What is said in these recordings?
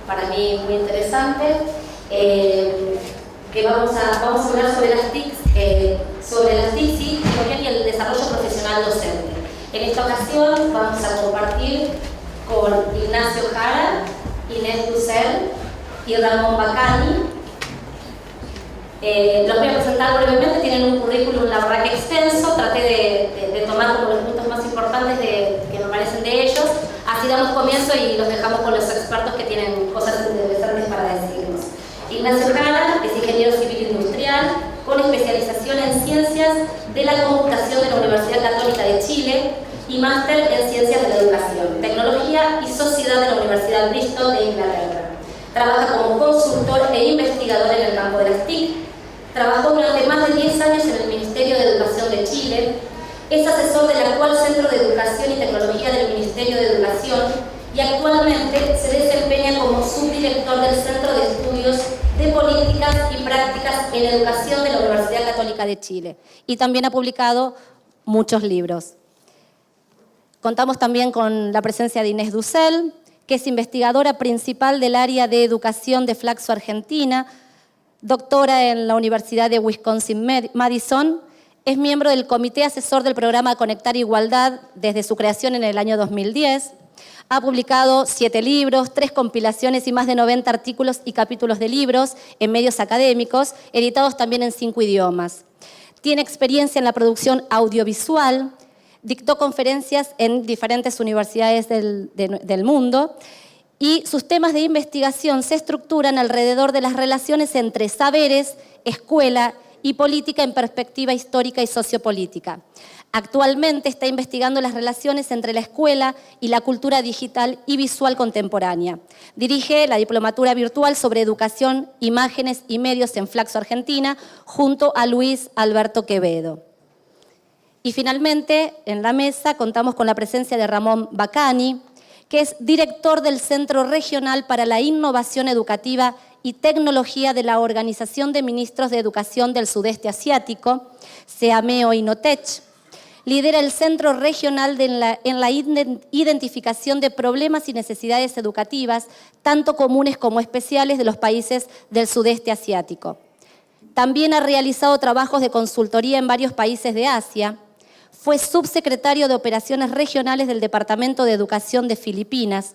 para mí muy interesante, que vamos a hablar sobre las TIC, y el desarrollo profesional docente. En esta ocasión vamos a compartir con Ignacio Jara, Inés Dussel y Ramón Bacani. Los voy a presentar brevemente, tienen un currículum la verdad que extenso, traté de tomar como los puntos más importantes que me parecen de ellos, así damos comienzo y los dejamos con los expertos que tienen cosas interesantes para decirnos. Ignacio Jara es ingeniero civil industrial con especialización en ciencias de la computación de la Universidad Católica de Chile y máster en ciencias de la educación, tecnología y sociedad de la Universidad Bristol de Inglaterra. Trabaja como consultor e investigador en el campo de las TIC. Trabajó durante más de 10 años en el Ministerio de Educación de Chile. Es asesor del actual Centro de Educación y Tecnología del Ministerio de Educación y actualmente se desempeña como subdirector del Centro de Estudios de Políticas y Prácticas en Educación de la Universidad Católica de Chile. Y también ha publicado muchos libros. Contamos también con la presencia de Inés Dussel, que es investigadora principal del área de educación de Flaxo Argentina, doctora en la Universidad de Wisconsin-Madison, es miembro del Comité Asesor del Programa Conectar Igualdad desde su creación en el año 2010, ha publicado 7 libros, 3 compilaciones y más de 90 artículos y capítulos de libros en medios académicos, editados también en 5 idiomas. Tiene experiencia en la producción audiovisual, dictó conferencias en diferentes universidades del mundo y sus temas de investigación se estructuran alrededor de las relaciones entre saberes, escuela y política en perspectiva histórica y sociopolítica. Actualmente está investigando las relaciones entre la escuela y la cultura digital y visual contemporánea. Dirige la diplomatura virtual sobre educación, imágenes y medios en Flaxo Argentina junto a Luis Alberto Quevedo. Y finalmente, en la mesa contamos con la presencia de Ramón Bacani, que es director del Centro Regional para la Innovación Educativa y Tecnología de la Organización de Ministros de Educación del Sudeste Asiático, SEAMEO Innotech. Lidera el Centro Regional en la identificación de problemas y necesidades educativas, tanto comunes como especiales de los países del Sudeste Asiático. También ha realizado trabajos de consultoría en varios países de Asia. Fue subsecretario de Operaciones Regionales del Departamento de Educación de Filipinas.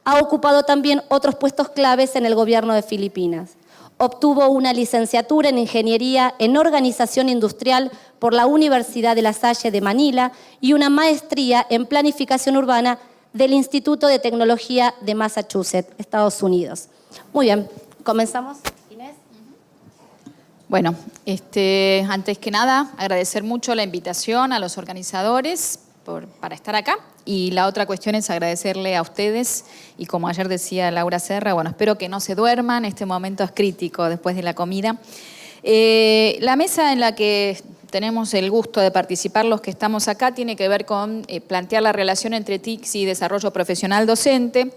Ha ocupado también otros puestos claves en el gobierno de Filipinas. Obtuvo una licenciatura en Ingeniería en Organización Industrial por la Universidad de La Salle de Manila y una maestría en Planificación Urbana del Instituto de Tecnología de Massachusetts, Estados Unidos. Muy bien, comenzamos. Inés. Bueno, antes que nada, agradecer mucho la invitación a los organizadores para estar acá. Y la otra cuestión es agradecerle a ustedes y como ayer decía Laura Serra, bueno, espero que no se duerman, este momento es crítico después de la comida. La mesa en la que tenemos el gusto de participar los que estamos acá tiene que ver con plantear la relación entre TICs y desarrollo profesional docente.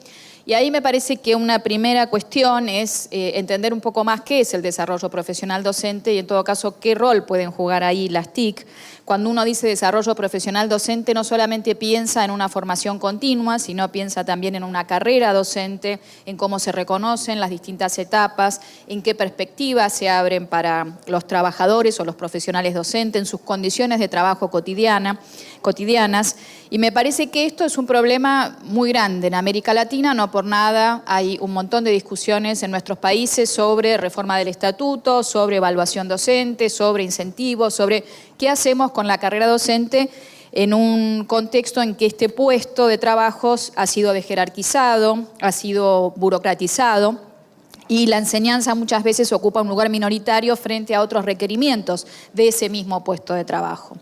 Y ahí me parece que una primera cuestión es entender un poco más qué es el desarrollo profesional docente y en todo caso qué rol pueden jugar ahí las TIC. Cuando uno dice desarrollo profesional docente no solamente piensa en una formación continua, sino piensa también en una carrera docente, en cómo se reconocen las distintas etapas, en qué perspectivas se abren para los trabajadores o los profesionales docentes, en sus condiciones de trabajo cotidianas. Y me parece que esto es un problema muy grande. En América Latina no por nada hay un montón de discusiones en nuestros países sobre reforma del estatuto, sobre evaluación docente, sobre incentivos, sobre qué hacemos con la carrera docente en un contexto en que este puesto de trabajos ha sido desjerarquizado, ha sido burocratizado y la enseñanza muchas veces ocupa un lugar minoritario frente a otros requerimientos de ese mismo puesto de trabajo.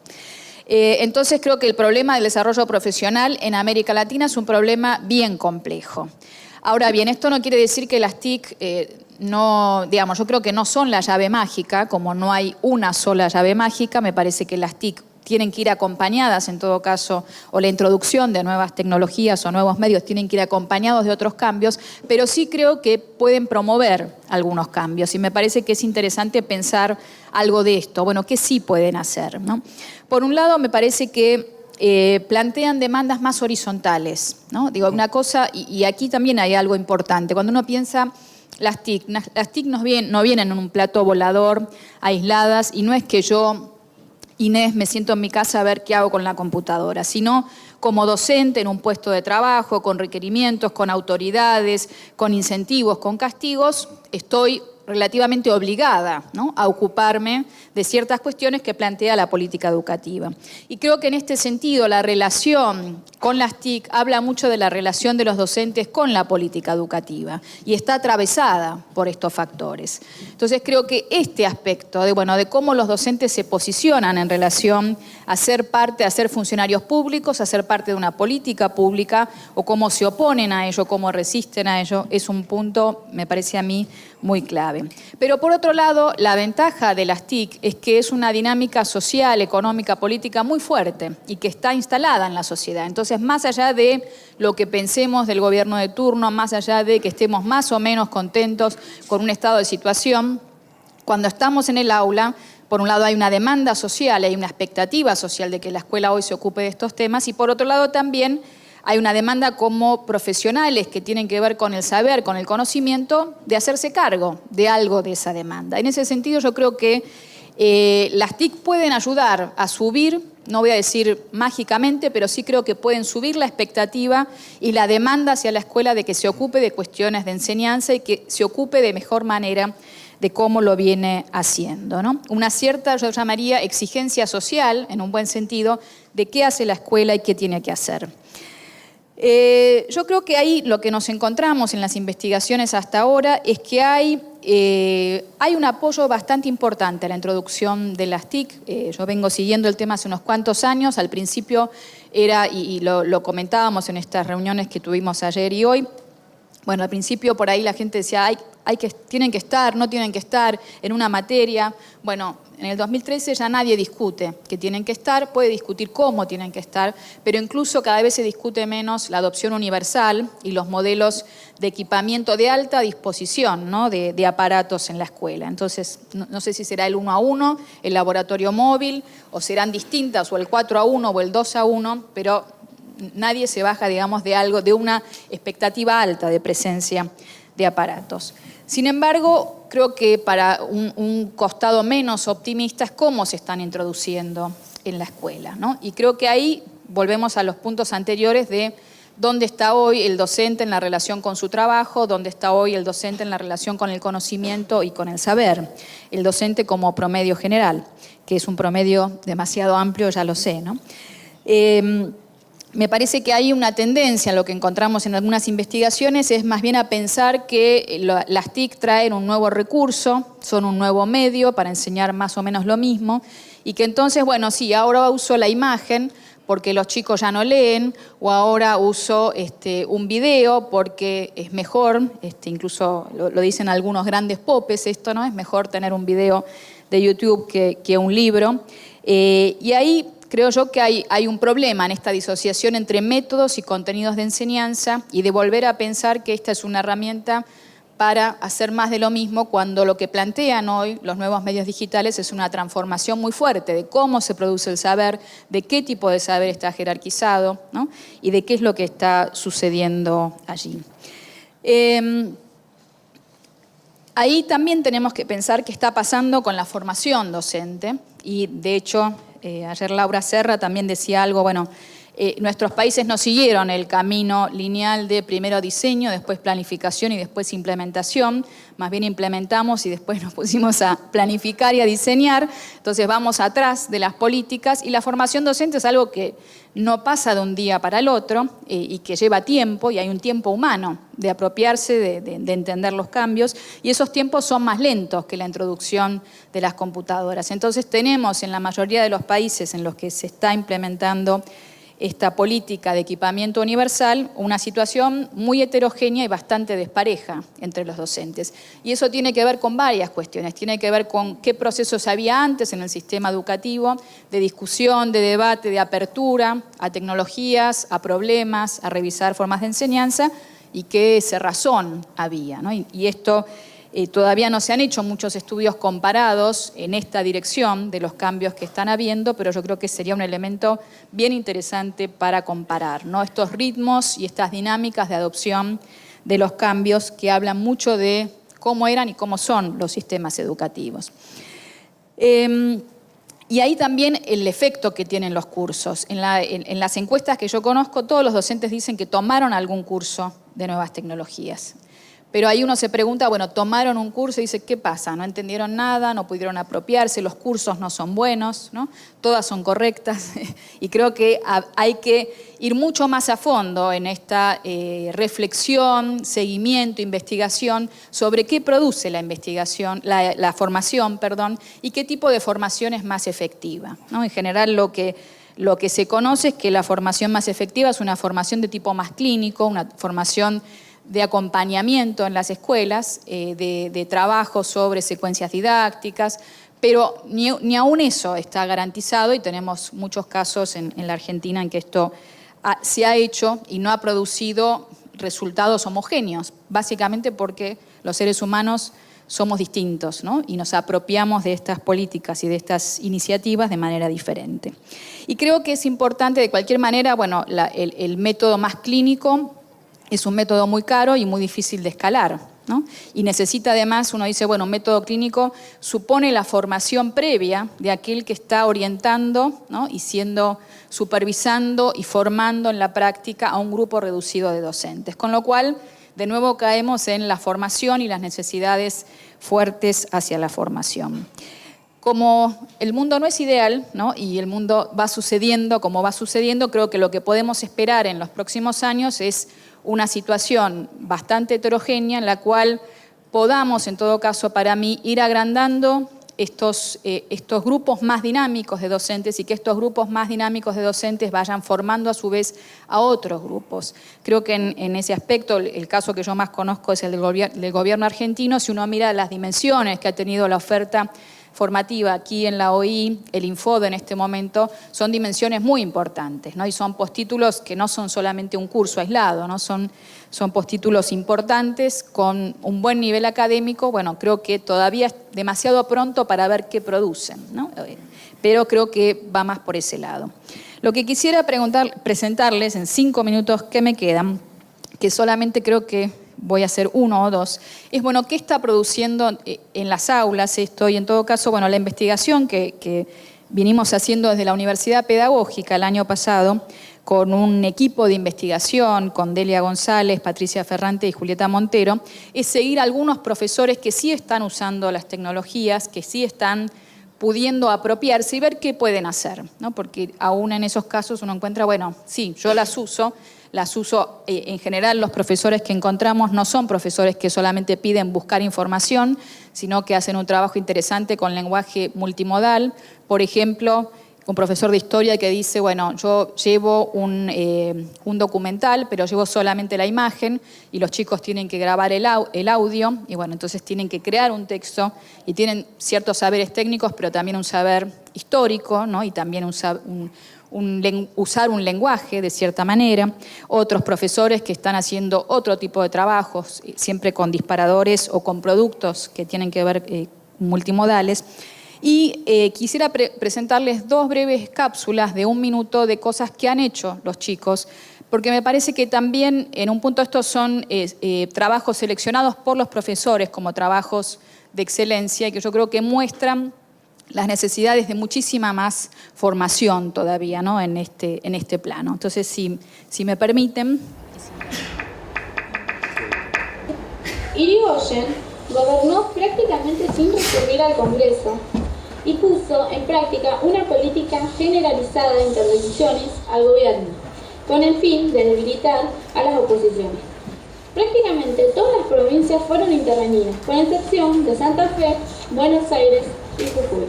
Entonces creo que el problema del desarrollo profesional en América Latina es un problema bien complejo. Ahora bien, esto no quiere decir que las TIC yo creo que no son la llave mágica, como no hay una sola llave mágica, me parece que las TIC tienen que ir acompañadas en todo caso, o la introducción de nuevas tecnologías o nuevos medios tienen que ir acompañados de otros cambios, pero sí creo que pueden promover algunos cambios y me parece que es interesante pensar algo de esto. Bueno, ¿qué sí pueden hacer, ¿no? Por un lado, me parece que plantean demandas más horizontales, ¿no? Digo, una cosa, y aquí también hay algo importante. Cuando uno piensa las TIC no vienen en un plato volador, aisladas, y no es que yo, Inés, me siento en mi casa a ver qué hago con la computadora, sino como docente en un puesto de trabajo, con requerimientos, con autoridades, con incentivos, con castigos, estoy relativamente obligada, ¿no?, a ocuparme de ciertas cuestiones que plantea la política educativa. Y creo que en este sentido la relación con las TIC habla mucho de la relación de los docentes con la política educativa y está atravesada por estos factores. Entonces creo que este aspecto de cómo los docentes se posicionan en relación a ser parte, a ser funcionarios públicos, a ser parte de una política pública, o cómo se oponen a ello, cómo resisten a ello, es un punto, me parece a mí, muy clave. Pero por otro lado, la ventaja de las TIC es que es una dinámica social, económica, política muy fuerte y que está instalada en la sociedad. Entonces, más allá de lo que pensemos del gobierno de turno, más allá de que estemos más o menos contentos con un estado de situación, cuando estamos en el aula, por un lado hay una demanda social, hay una expectativa social de que la escuela hoy se ocupe de estos temas, y por otro lado también hay una demanda como profesionales que tienen que ver con el saber, con el conocimiento, de hacerse cargo de algo de esa demanda. En ese sentido yo creo que las TIC pueden ayudar a subir, no voy a decir mágicamente, pero sí creo que pueden subir la expectativa y la demanda hacia la escuela de que se ocupe de cuestiones de enseñanza y que se ocupe de mejor manera de cómo lo viene haciendo, ¿no? Una cierta, yo llamaría, exigencia social, en un buen sentido, de qué hace la escuela y qué tiene que hacer. Yo creo que ahí lo que nos encontramos en las investigaciones hasta ahora es que hay un apoyo bastante importante a la introducción de las TIC. Yo vengo siguiendo el tema hace unos cuantos años. Al principio era, y lo comentábamos en estas reuniones que tuvimos ayer y hoy, bueno, al principio por ahí la gente decía, tienen que estar, no tienen que estar en una materia. Bueno, en el 2013 ya nadie discute que tienen que estar, puede discutir cómo tienen que estar, pero incluso cada vez se discute menos la adopción universal y los modelos de equipamiento de alta disposición, ¿no?, de aparatos en la escuela. Entonces, no sé si será el 1-a-1, el laboratorio móvil, o serán distintas, o el 4-a-1 o el 2-a-1, pero nadie se baja, digamos, de una expectativa alta de presencia de aparatos. Sin embargo, creo que para un costado menos optimista es cómo se están introduciendo en la escuela, ¿no? Y creo que ahí volvemos a los puntos anteriores de dónde está hoy el docente en la relación con su trabajo, dónde está hoy el docente en la relación con el conocimiento y con el saber. El docente como promedio general, que es un promedio demasiado amplio, ya lo sé, ¿no? Me parece que hay una tendencia, lo que encontramos en algunas investigaciones, es más bien a pensar que las TIC traen un nuevo recurso, son un nuevo medio para enseñar más o menos lo mismo, y que entonces, bueno, sí, ahora uso la imagen porque los chicos ya no leen, o ahora uso un video porque es mejor, incluso lo dicen algunos grandes popes, esto, ¿no? Es mejor tener un video de YouTube que un libro. Y ahí creo yo que hay un problema en esta disociación entre métodos y contenidos de enseñanza, y de volver a pensar que esta es una herramienta para hacer más de lo mismo, cuando lo que plantean hoy los nuevos medios digitales es una transformación muy fuerte de cómo se produce el saber, de qué tipo de saber está jerarquizado, ¿no?, y de qué es lo que está sucediendo allí. Ahí también tenemos que pensar qué está pasando con la formación docente, y de hecho ayer Laura Serra también decía algo, bueno, nuestros países no siguieron el camino lineal de primero diseño, después planificación y después implementación, más bien implementamos y después nos pusimos a planificar y a diseñar, entonces vamos atrás de las políticas, y la formación docente es algo que no pasa de un día para el otro y que lleva tiempo, y hay un tiempo humano de apropiarse, de entender los cambios, y esos tiempos son más lentos que la introducción de las computadoras. Entonces tenemos en la mayoría de los países en los que se está implementando esta política de equipamiento universal una situación muy heterogénea y bastante despareja entre los docentes. Y eso tiene que ver con varias cuestiones. Tiene que ver con qué procesos había antes en el sistema educativo de discusión, de debate, de apertura a tecnologías, a problemas, a revisar formas de enseñanza, y qué cerrazón había, ¿no? Y esto Todavía no se han hecho muchos estudios comparados en esta dirección de los cambios que están habiendo, pero yo creo que sería un elemento bien interesante para comparar, ¿no? Estos ritmos y estas dinámicas de adopción de los cambios que hablan mucho de cómo eran y cómo son los sistemas educativos. Y ahí también el efecto que tienen los cursos. En las encuestas que yo conozco, todos los docentes dicen que tomaron algún curso de nuevas tecnologías. Pero ahí uno se pregunta, bueno, tomaron un curso y dice, ¿qué pasa? No entendieron nada, no pudieron apropiarse, los cursos no son buenos, ¿no? Todas son correctas. Y creo que hay que ir mucho más a fondo en esta reflexión, seguimiento, investigación sobre qué produce la investigación, la formación, perdón, y qué tipo de formación es más efectiva, ¿no? En general lo que se conoce es que la formación más efectiva es una formación de tipo más clínico, una formación de acompañamiento en las escuelas, de trabajo sobre secuencias didácticas, pero ni aún eso está garantizado y tenemos muchos casos en la Argentina en que esto se ha hecho y no ha producido resultados homogéneos, básicamente porque los seres humanos somos distintos, ¿no? Y nos apropiamos de estas políticas y de estas iniciativas de manera diferente. Y creo que es importante, de cualquier manera, bueno, el método más clínico es un método muy caro y muy difícil de escalar, ¿no? Y necesita además, uno dice, bueno, un método clínico supone la formación previa de aquel que está orientando, ¿no? Y supervisando y formando en la práctica a un grupo reducido de docentes. Con lo cual, de nuevo caemos en la formación y las necesidades fuertes hacia la formación. Como el mundo no es ideal, ¿no? Y el mundo va sucediendo como va sucediendo, creo que lo que podemos esperar en los próximos años es una situación bastante heterogénea en la cual podamos, en todo caso para mí, ir agrandando estos grupos más dinámicos de docentes y que estos grupos más dinámicos de docentes vayan formando a su vez a otros grupos. Creo que en ese aspecto el caso que yo más conozco es el del gobierno argentino. Si uno mira las dimensiones que ha tenido la oferta formativa aquí en la OI, el Infode en este momento, son dimensiones muy importantes, ¿no? Y son postítulos que no son solamente un curso aislado, ¿no? Son postítulos importantes con un buen nivel académico. Bueno, creo que todavía es demasiado pronto para ver qué producen, ¿no? Pero creo que va más por ese lado. Lo que quisiera presentarles en 5 minutos que me quedan, que solamente creo que voy a hacer 1 o 2, es, bueno, qué está produciendo en las aulas esto, y en todo caso, bueno, la investigación que vinimos haciendo desde la Universidad Pedagógica el año pasado, con un equipo de investigación, con Delia González, Patricia Ferrante y Julieta Montero, es seguir a algunos profesores que sí están usando las tecnologías, que sí están pudiendo apropiarse y ver qué pueden hacer, ¿no? Porque aún en esos casos uno encuentra, bueno, sí, yo las uso en general. Los profesores que encontramos no son profesores que solamente piden buscar información, sino que hacen un trabajo interesante con lenguaje multimodal. Por ejemplo, un profesor de historia que dice, bueno, yo llevo un documental, pero llevo solamente la imagen y los chicos tienen que grabar el audio y bueno, entonces tienen que crear un texto y tienen ciertos saberes técnicos, pero también un saber histórico, ¿no? Y también usar un lenguaje de cierta manera. Otros profesores que están haciendo otro tipo de trabajos, siempre con disparadores o con productos que tienen que ver multimodales. Y quisiera presentarles 2 breves cápsulas de 1 minuto de cosas que han hecho los chicos, porque me parece que también en un punto estos son trabajos seleccionados por los profesores como trabajos de excelencia y que yo creo que muestran las necesidades de muchísima más formación todavía, ¿no? en este plano. Entonces, si me permiten. Irigoyen gobernó prácticamente sin recurrir al Congreso y puso en práctica una política generalizada de intervenciones al gobierno, con el fin de debilitar a las oposiciones. Prácticamente todas las provincias fueron intervenidas, con excepción de Santa Fe, Buenos Aires y Jujuy.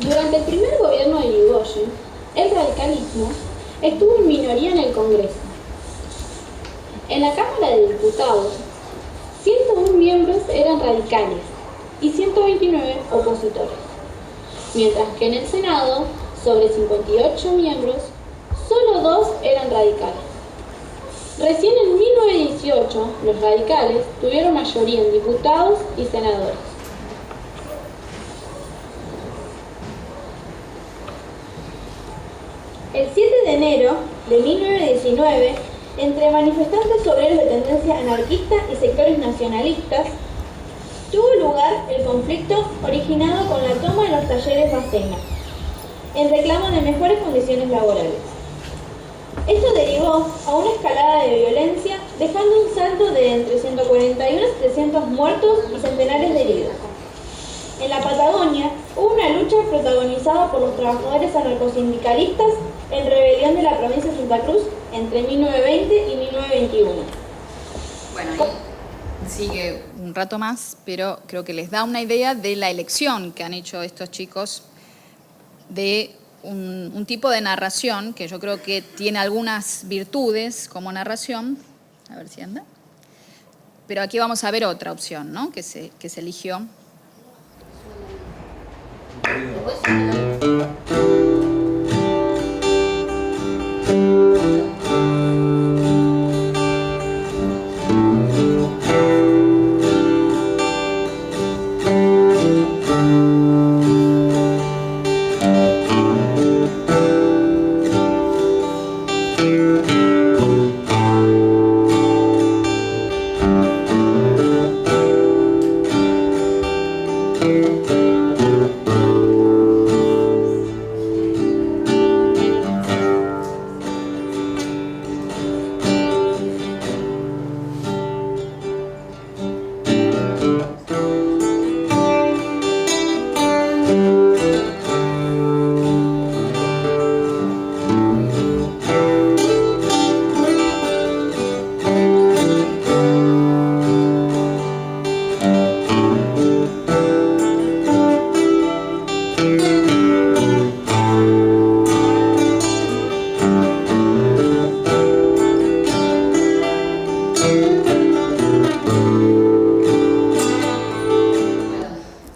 Durante el primer gobierno de Irigoyen, el radicalismo estuvo en minoría en el Congreso. En la Cámara de Diputados, 101 miembros eran radicales y 129 opositores, mientras que en el Senado, sobre 58 miembros, solo 2 eran radicales. Recién en 1918, los radicales tuvieron mayoría en diputados y senadores. El 7 de enero de 1919, entre manifestantes obreros de tendencia anarquista y sectores nacionalistas, tuvo lugar el conflicto originado con la toma de los talleres Bastena, en reclamo de mejores condiciones laborales. Esto derivó a una escalada de violencia, dejando un saldo de entre 141 y 300 muertos y centenares de heridos. En la Patagonia hubo una lucha protagonizada por los trabajadores anarcosindicalistas en rebelión de la provincia de Santa Cruz entre 1920 y 1921. Bueno, ahí sigue un rato más, pero creo que les da una idea de la elección que han hecho estos chicos de un tipo de narración que yo creo que tiene algunas virtudes como narración. A ver si anda. Pero aquí vamos a ver otra opción, ¿no? que se eligió.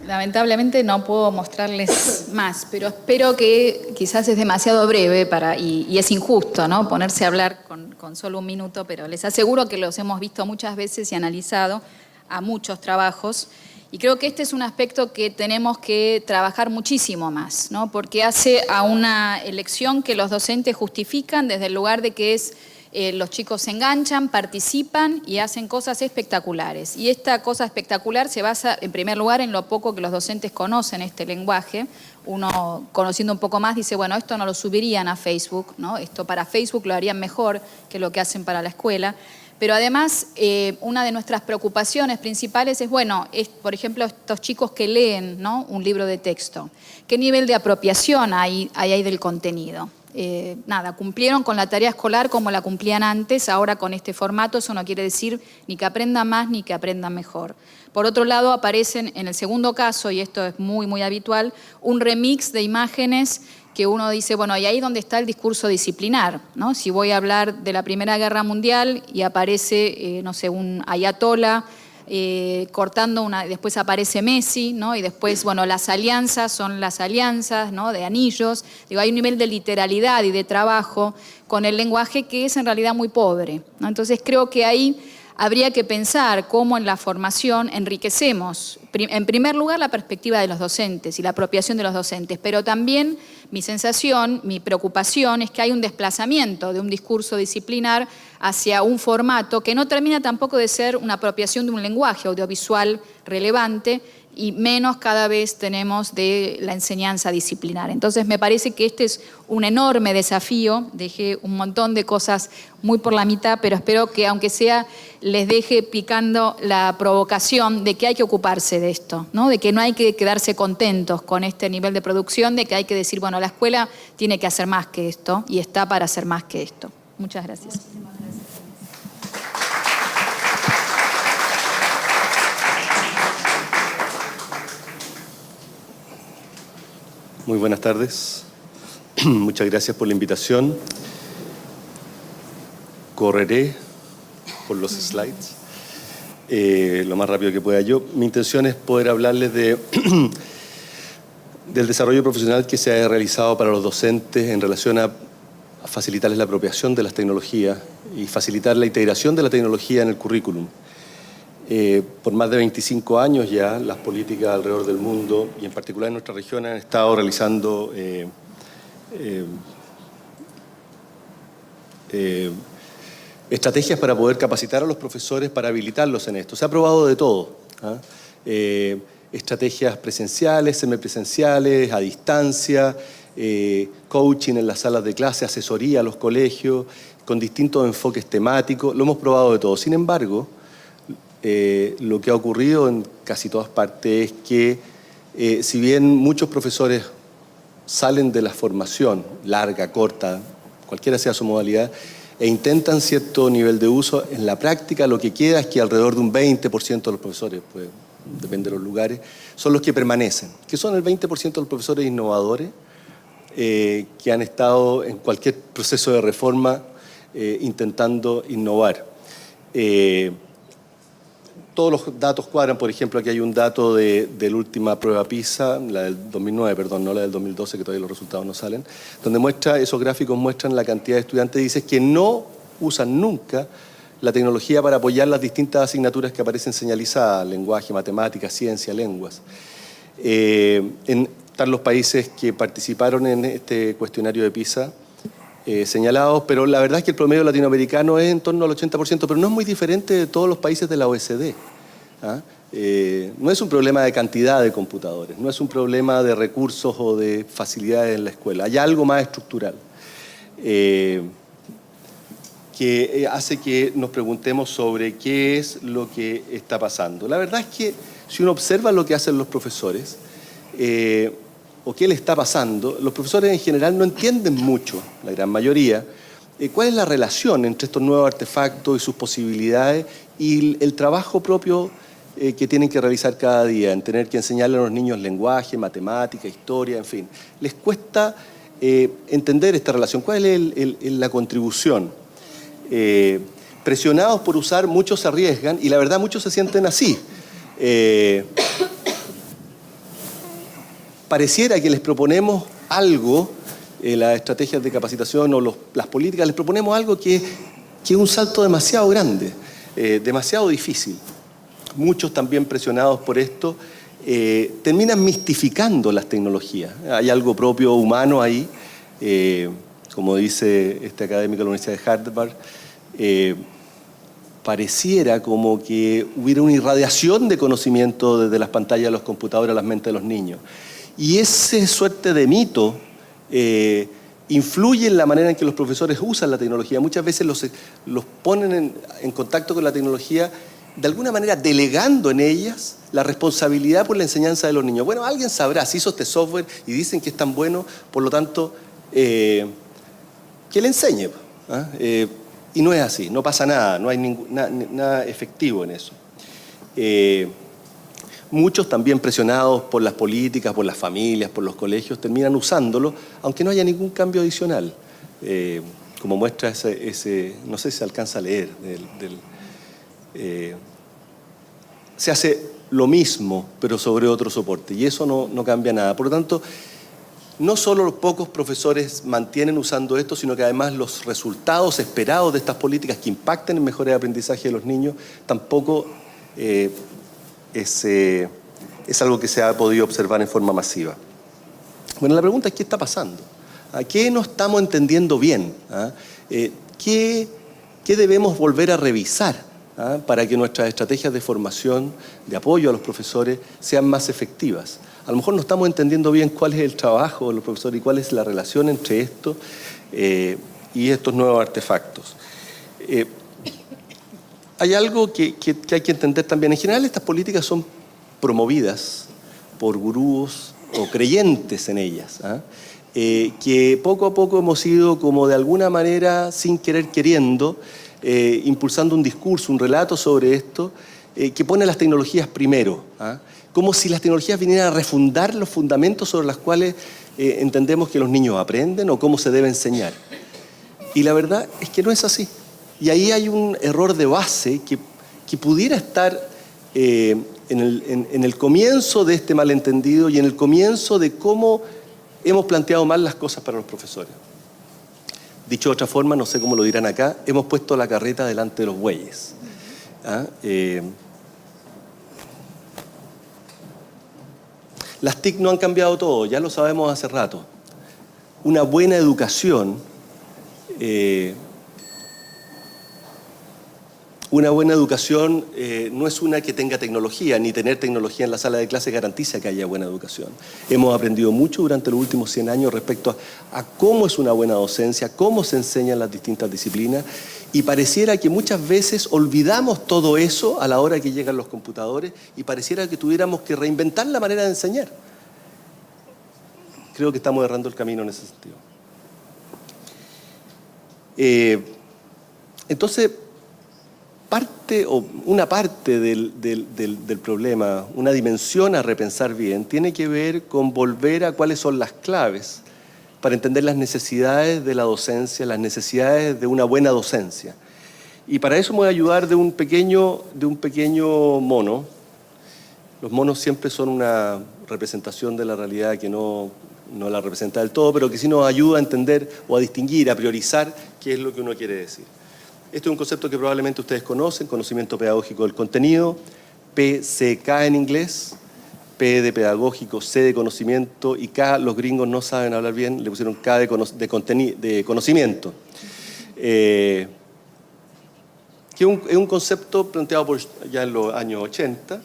Lamentablemente no puedo mostrarles más, pero espero que quizás es demasiado breve y es injusto, ¿no? Ponerse a hablar con solo un minuto, pero les aseguro que los hemos visto muchas veces y analizado a muchos trabajos. Y creo que este es un aspecto que tenemos que trabajar muchísimo más, ¿no? Porque hace a una elección que los docentes justifican desde el lugar de que es los chicos se enganchan, participan y hacen cosas espectaculares. Y esta cosa espectacular se basa, en primer lugar, en lo poco que los docentes conocen este lenguaje. Uno, conociendo un poco más, dice, bueno, esto no lo subirían a Facebook, ¿no? Esto para Facebook lo harían mejor que lo que hacen para la escuela. Pero además, una de nuestras preocupaciones principales es, bueno, por ejemplo, estos chicos que leen, ¿no? Un libro de texto. ¿Qué nivel de apropiación hay del contenido? Nada, cumplieron con la tarea escolar como la cumplían antes, ahora con este formato eso no quiere decir ni que aprendan más ni que aprendan mejor. Por otro lado, aparecen en el segundo caso, y esto es muy, muy habitual, un remix de imágenes que uno dice, bueno, y ahí donde está el discurso disciplinar, ¿no? Si voy a hablar de la Primera Guerra Mundial y aparece, no sé, un ayatollah, cortando después aparece Messi, ¿no? Y después, bueno, las alianzas son las alianzas, ¿no? De anillos. Digo, hay un nivel de literalidad y de trabajo con el lenguaje que es en realidad muy pobre, ¿no? Entonces creo que ahí habría que pensar cómo en la formación enriquecemos, en primer lugar, la perspectiva de los docentes y la apropiación de los docentes, pero también mi sensación, mi preocupación es que hay un desplazamiento de un discurso disciplinar hacia un formato que no termina tampoco de ser una apropiación de un lenguaje audiovisual relevante y menos cada vez tenemos de la enseñanza disciplinar. Entonces me parece que este es un enorme desafío, dejé un montón de cosas muy por la mitad, pero espero que aunque sea les deje picando la provocación de que hay que ocuparse de esto, ¿no? De que no hay que quedarse contentos con este nivel de producción, de que hay que decir, bueno, la escuela tiene que hacer más que esto y está para hacer más que esto. Muchas gracias. Muy buenas tardes. Muchas gracias por la invitación. Correré por los slides lo más rápido que pueda yo. Mi intención es poder hablarles del desarrollo profesional que se ha realizado para los docentes en relación a facilitarles la apropiación de las tecnologías y facilitar la integración de la tecnología en el currículum. Por más de 25 años ya, las políticas alrededor del mundo, y en particular en nuestra región, han estado realizando estrategias para poder capacitar a los profesores, para habilitarlos en esto. Se ha probado de todo, ¿ah? Estrategias presenciales, semipresenciales, a distancia, coaching en las salas de clase, asesoría a los colegios, con distintos enfoques temáticos. Lo hemos probado de todo. Sin embargo, lo que ha ocurrido en casi todas partes es que, si bien muchos profesores salen de la formación, larga, corta, cualquiera sea su modalidad, e intentan cierto nivel de uso, en la práctica lo que queda es que alrededor de un 20% de los profesores, pues, depende de los lugares, son los que permanecen, que son el 20% de los profesores innovadores que han estado en cualquier proceso de reforma intentando innovar. Todos los datos cuadran. Por ejemplo, aquí hay un dato de la última prueba PISA, la del 2009, perdón, no la del 2012, que todavía los resultados no salen, donde muestra, esos gráficos muestran la cantidad de estudiantes, dice, que no usan nunca la tecnología para apoyar las distintas asignaturas que aparecen señalizadas: lenguaje, matemáticas, ciencia, lenguas. Están los países que participaron en este cuestionario de PISA señalados, pero la verdad es que el promedio latinoamericano es en torno al 80%, pero no es muy diferente de todos los países de la OECD. ¿Ah? No es un problema de cantidad de computadores, no es un problema de recursos o de facilidades en la escuela, hay algo más estructural que hace que nos preguntemos sobre qué es lo que está pasando. La verdad es que si uno observa lo que hacen los profesores, o qué le está pasando, los profesores en general no entienden mucho, la gran mayoría, cuál es la relación entre estos nuevos artefactos y sus posibilidades y el trabajo propio que tienen que realizar cada día, en tener que enseñarle a los niños lenguaje, matemática, historia, en fin. Les cuesta entender esta relación. ¿Cuál es la contribución? Presionados por usar, muchos se arriesgan y la verdad muchos se sienten así. Pareciera que les proponemos algo, las estrategias de capacitación o las políticas, les proponemos algo que es un salto demasiado grande, demasiado difícil. Muchos también presionados por esto terminan mistificando las tecnologías. Hay algo propio humano ahí, como dice este académico de la Universidad de Harvard, pareciera como que hubiera una irradiación de conocimiento desde las pantallas de los computadores a las mentes de los niños. Y esa suerte de mito influye en la manera en que los profesores usan la tecnología. Muchas veces los ponen en contacto con la tecnología, de alguna manera delegando en ellas la responsabilidad por la enseñanza de los niños. Bueno, alguien sabrá, si hizo este software y dicen que es tan bueno, por lo tanto, que le enseñe. ¿Ah? Y no es así, no pasa nada, no hay nada efectivo en eso. Muchos también presionados por las políticas, por las familias, por los colegios, terminan usándolo, aunque no haya ningún cambio adicional. Como muestra ese no sé si se alcanza a leer, se hace lo mismo, pero sobre otro soporte, y eso no cambia nada. Por lo tanto, no solo los pocos profesores mantienen usando esto, sino que además los resultados esperados de estas políticas que impacten en mejora de aprendizaje de los niños tampoco es algo que se ha podido observar en forma masiva. Bueno, la pregunta es: ¿qué está pasando? ¿A qué no estamos entendiendo bien? ¿Ah? ¿Qué debemos volver a revisar para que nuestras estrategias de formación, de apoyo a los profesores, sean más efectivas? A lo mejor no estamos entendiendo bien cuál es el trabajo de los profesores y cuál es la relación entre esto y estos nuevos artefactos. Hay algo que hay que entender también. En general, estas políticas son promovidas por gurús o creyentes en ellas, que poco a poco hemos ido, como de alguna manera, sin querer queriendo, impulsando un discurso, un relato sobre esto, que pone las tecnologías primero, como si las tecnologías vinieran a refundar los fundamentos sobre los cuales entendemos que los niños aprenden o cómo se debe enseñar. Y la verdad es que no es así. Y ahí hay un error de base que pudiera estar en el comienzo de este malentendido y en el comienzo de cómo hemos planteado mal las cosas para los profesores. Dicho de otra forma, no sé cómo lo dirán acá, hemos puesto la carreta delante de los bueyes. ¿Ah? Las TIC no han cambiado todo, ya lo sabemos hace rato. Una buena educación, no es una que tenga tecnología, ni tener tecnología en la sala de clase garantiza que haya buena educación. Hemos aprendido mucho durante los últimos 100 años respecto a cómo es una buena docencia, cómo se enseñan las distintas disciplinas, y pareciera que muchas veces olvidamos todo eso a la hora que llegan los computadores y pareciera que tuviéramos que reinventar la manera de enseñar. Creo que estamos errando el camino en ese sentido. Entonces, una parte del problema, una dimensión a repensar bien, tiene que ver con volver a cuáles son las claves para entender las necesidades de la docencia, las necesidades de una buena docencia. Y para eso me voy a ayudar de un pequeño mono. Los monos siempre son una representación de la realidad que no la representa del todo, pero que sí nos ayuda a entender o a distinguir, a priorizar qué es lo que uno quiere decir. Este es un concepto que probablemente ustedes conocen, conocimiento pedagógico del contenido, PCK en inglés, P de pedagógico, C de conocimiento y K, los gringos no saben hablar bien, le pusieron K de conocimiento. Que es un concepto planteado ya en los años 80,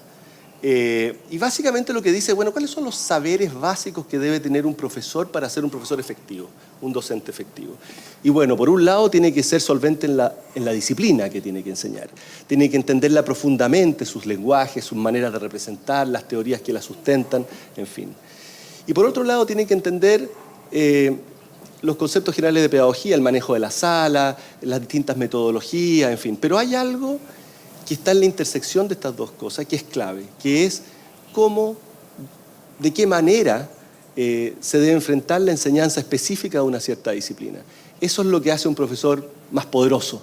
y básicamente lo que dice, bueno, ¿cuáles son los saberes básicos que debe tener un profesor para ser un profesor efectivo, un docente efectivo? Y bueno, por un lado tiene que ser solvente en la disciplina que tiene que enseñar. Tiene que entenderla profundamente, sus lenguajes, sus maneras de representar, las teorías que la sustentan, en fin. Y por otro lado tiene que entender los conceptos generales de pedagogía, el manejo de la sala, las distintas metodologías, en fin. Pero hay algo que está en la intersección de estas dos cosas, que es clave, que es de qué manera se debe enfrentar la enseñanza específica de una cierta disciplina. Eso es lo que hace un profesor más poderoso,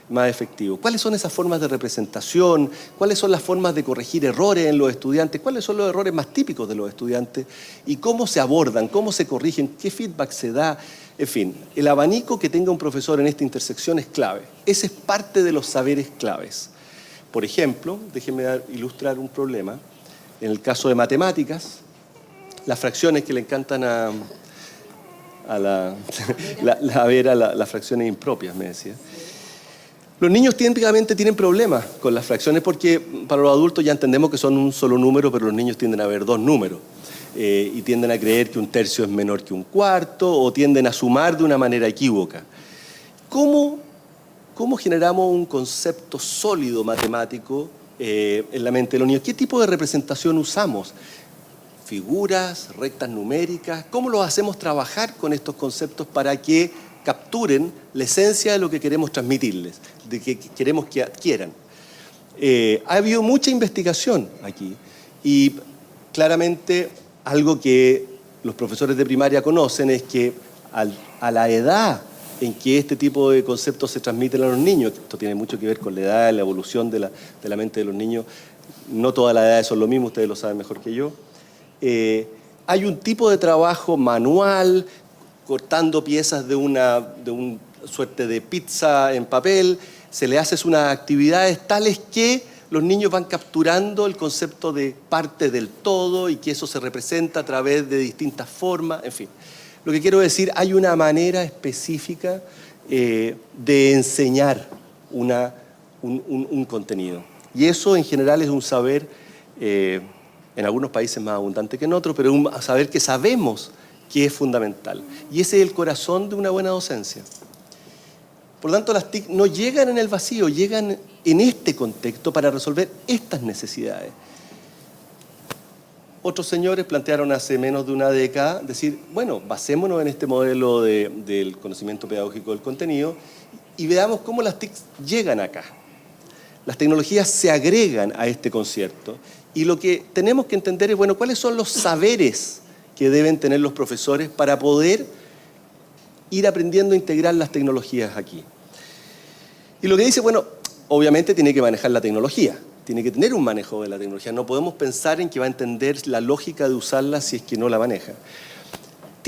más efectivo. ¿Cuáles son esas formas de representación? ¿Cuáles son las formas de corregir errores en los estudiantes? ¿Cuáles son los errores más típicos de los estudiantes? ¿Y cómo se abordan? ¿Cómo se corrigen? ¿Qué feedback se da? En fin, el abanico que tenga un profesor en esta intersección es clave. Ese es parte de los saberes claves. Por ejemplo, déjenme ilustrar un problema. En el caso de matemáticas, las fracciones que le encantan a las fracciones impropias, me decía. Los niños típicamente tienen problemas con las fracciones porque para los adultos ya entendemos que son un solo número, pero los niños tienden a ver dos números. Y tienden a creer que un tercio es menor que un cuarto o tienden a sumar de una manera equívoca. ¿Cómo generamos un concepto sólido matemático en la mente de los niños? ¿Qué tipo de representación usamos? Figuras, rectas numéricas, ¿cómo los hacemos trabajar con estos conceptos para que capturen la esencia de lo que queremos transmitirles, de que queremos que adquieran? Ha habido mucha investigación aquí y claramente algo que los profesores de primaria conocen es que a la edad en que este tipo de conceptos se transmiten a los niños, esto tiene mucho que ver con la edad, la evolución de la mente de los niños, no todas las edades son lo mismo, ustedes lo saben mejor que yo. Hay un tipo de trabajo manual, cortando piezas de una suerte de pizza en papel, se le hace unas actividades tales que los niños van capturando el concepto de parte del todo y que eso se representa a través de distintas formas, en fin. Lo que quiero decir, hay una manera específica de enseñar un contenido. Y eso en general es un saber, en algunos países más abundante que en otros, pero un saber que sabemos que es fundamental. Y ese es el corazón de una buena docencia. Por lo tanto, las TIC no llegan en el vacío, llegan en este contexto para resolver estas necesidades. Otros señores plantearon hace menos de una década decir, bueno, basémonos en este modelo del conocimiento pedagógico del contenido y veamos cómo las TIC llegan acá. Las tecnologías se agregan a este concierto y lo que tenemos que entender es, bueno, cuáles son los saberes que deben tener los profesores para poder ir aprendiendo a integrar las tecnologías aquí. Y lo que dice, bueno, obviamente tiene que manejar la tecnología, tiene que tener un manejo de la tecnología. No podemos pensar en que va a entender la lógica de usarla si es que no la maneja.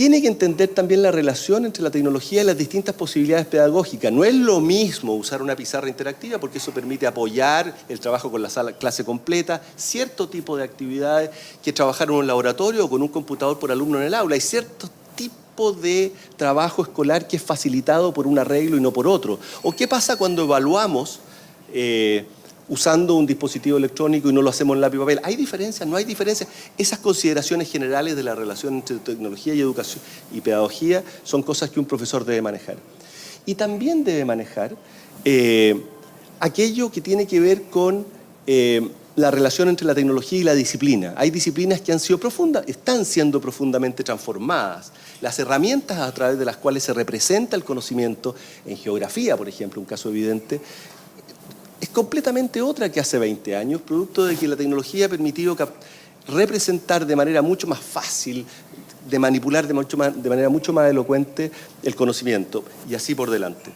tiene que entender también la relación entre la tecnología y las distintas posibilidades pedagógicas. No es lo mismo usar una pizarra interactiva porque eso permite apoyar el trabajo con la clase completa, cierto tipo de actividades, que trabajar en un laboratorio o con un computador por alumno en el aula. Hay cierto tipo de trabajo escolar que es facilitado por un arreglo y no por otro. ¿O qué pasa cuando evaluamos usando un dispositivo electrónico y no lo hacemos en lápiz y papel? ¿Hay diferencias? ¿No hay diferencias? Esas consideraciones generales de la relación entre tecnología y educación y pedagogía son cosas que un profesor debe manejar. Y también debe manejar aquello que tiene que ver con la relación entre la tecnología y la disciplina. Hay disciplinas que están siendo profundamente transformadas. Las herramientas a través de las cuales se representa el conocimiento, en geografía, por ejemplo, un caso evidente, es completamente otra que hace 20 años, producto de que la tecnología ha permitido representar de manera mucho más fácil, de manipular de manera mucho más elocuente el conocimiento, y así por delante.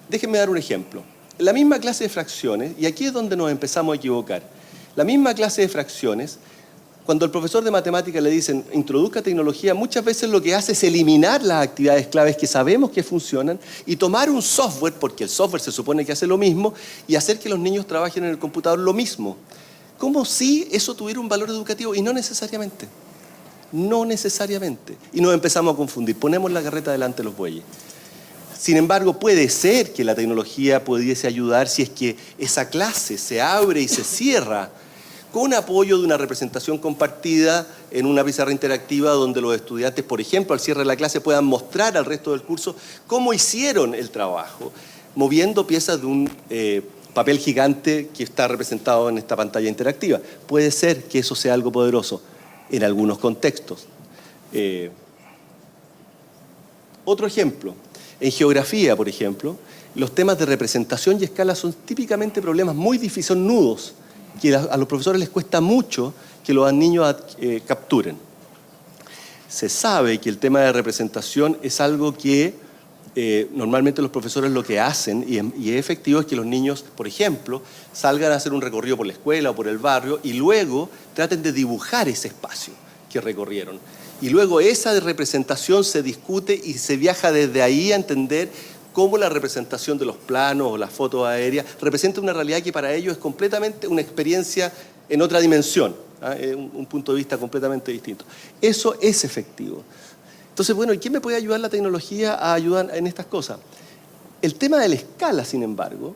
Déjenme dar un ejemplo. La misma clase de fracciones, y aquí es donde nos empezamos a equivocar, la misma clase de fracciones, cuando el profesor de matemáticas le dicen introduzca tecnología, muchas veces lo que hace es eliminar las actividades claves que sabemos que funcionan y tomar un software, porque el software se supone que hace lo mismo, y hacer que los niños trabajen en el computador lo mismo. Como si eso tuviera un valor educativo, y no necesariamente. No necesariamente. Y nos empezamos a confundir, ponemos la carreta delante de los bueyes. Sin embargo, puede ser que la tecnología pudiese ayudar si es que esa clase se abre y se cierra con apoyo de una representación compartida en una pizarra interactiva donde los estudiantes, por ejemplo, al cierre de la clase puedan mostrar al resto del curso cómo hicieron el trabajo, moviendo piezas de un papel gigante que está representado en esta pantalla interactiva. Puede ser que eso sea algo poderoso en algunos contextos. Otro ejemplo, en geografía, por ejemplo, los temas de representación y escala son típicamente problemas muy difíciles, son nudos, que a los profesores les cuesta mucho que los niños capturen. Se sabe que el tema de representación es algo que normalmente los profesores lo que hacen, y es efectivo, es que los niños, por ejemplo, salgan a hacer un recorrido por la escuela o por el barrio y luego traten de dibujar ese espacio que recorrieron. Y luego esa representación se discute y se viaja desde ahí a entender cómo la representación de los planos o las fotos aéreas representa una realidad que para ellos es completamente una experiencia en otra dimensión, un punto de vista completamente distinto. Eso es efectivo. Entonces, bueno, ¿y quién me puede ayudar la tecnología a ayudar en estas cosas? El tema de la escala, sin embargo,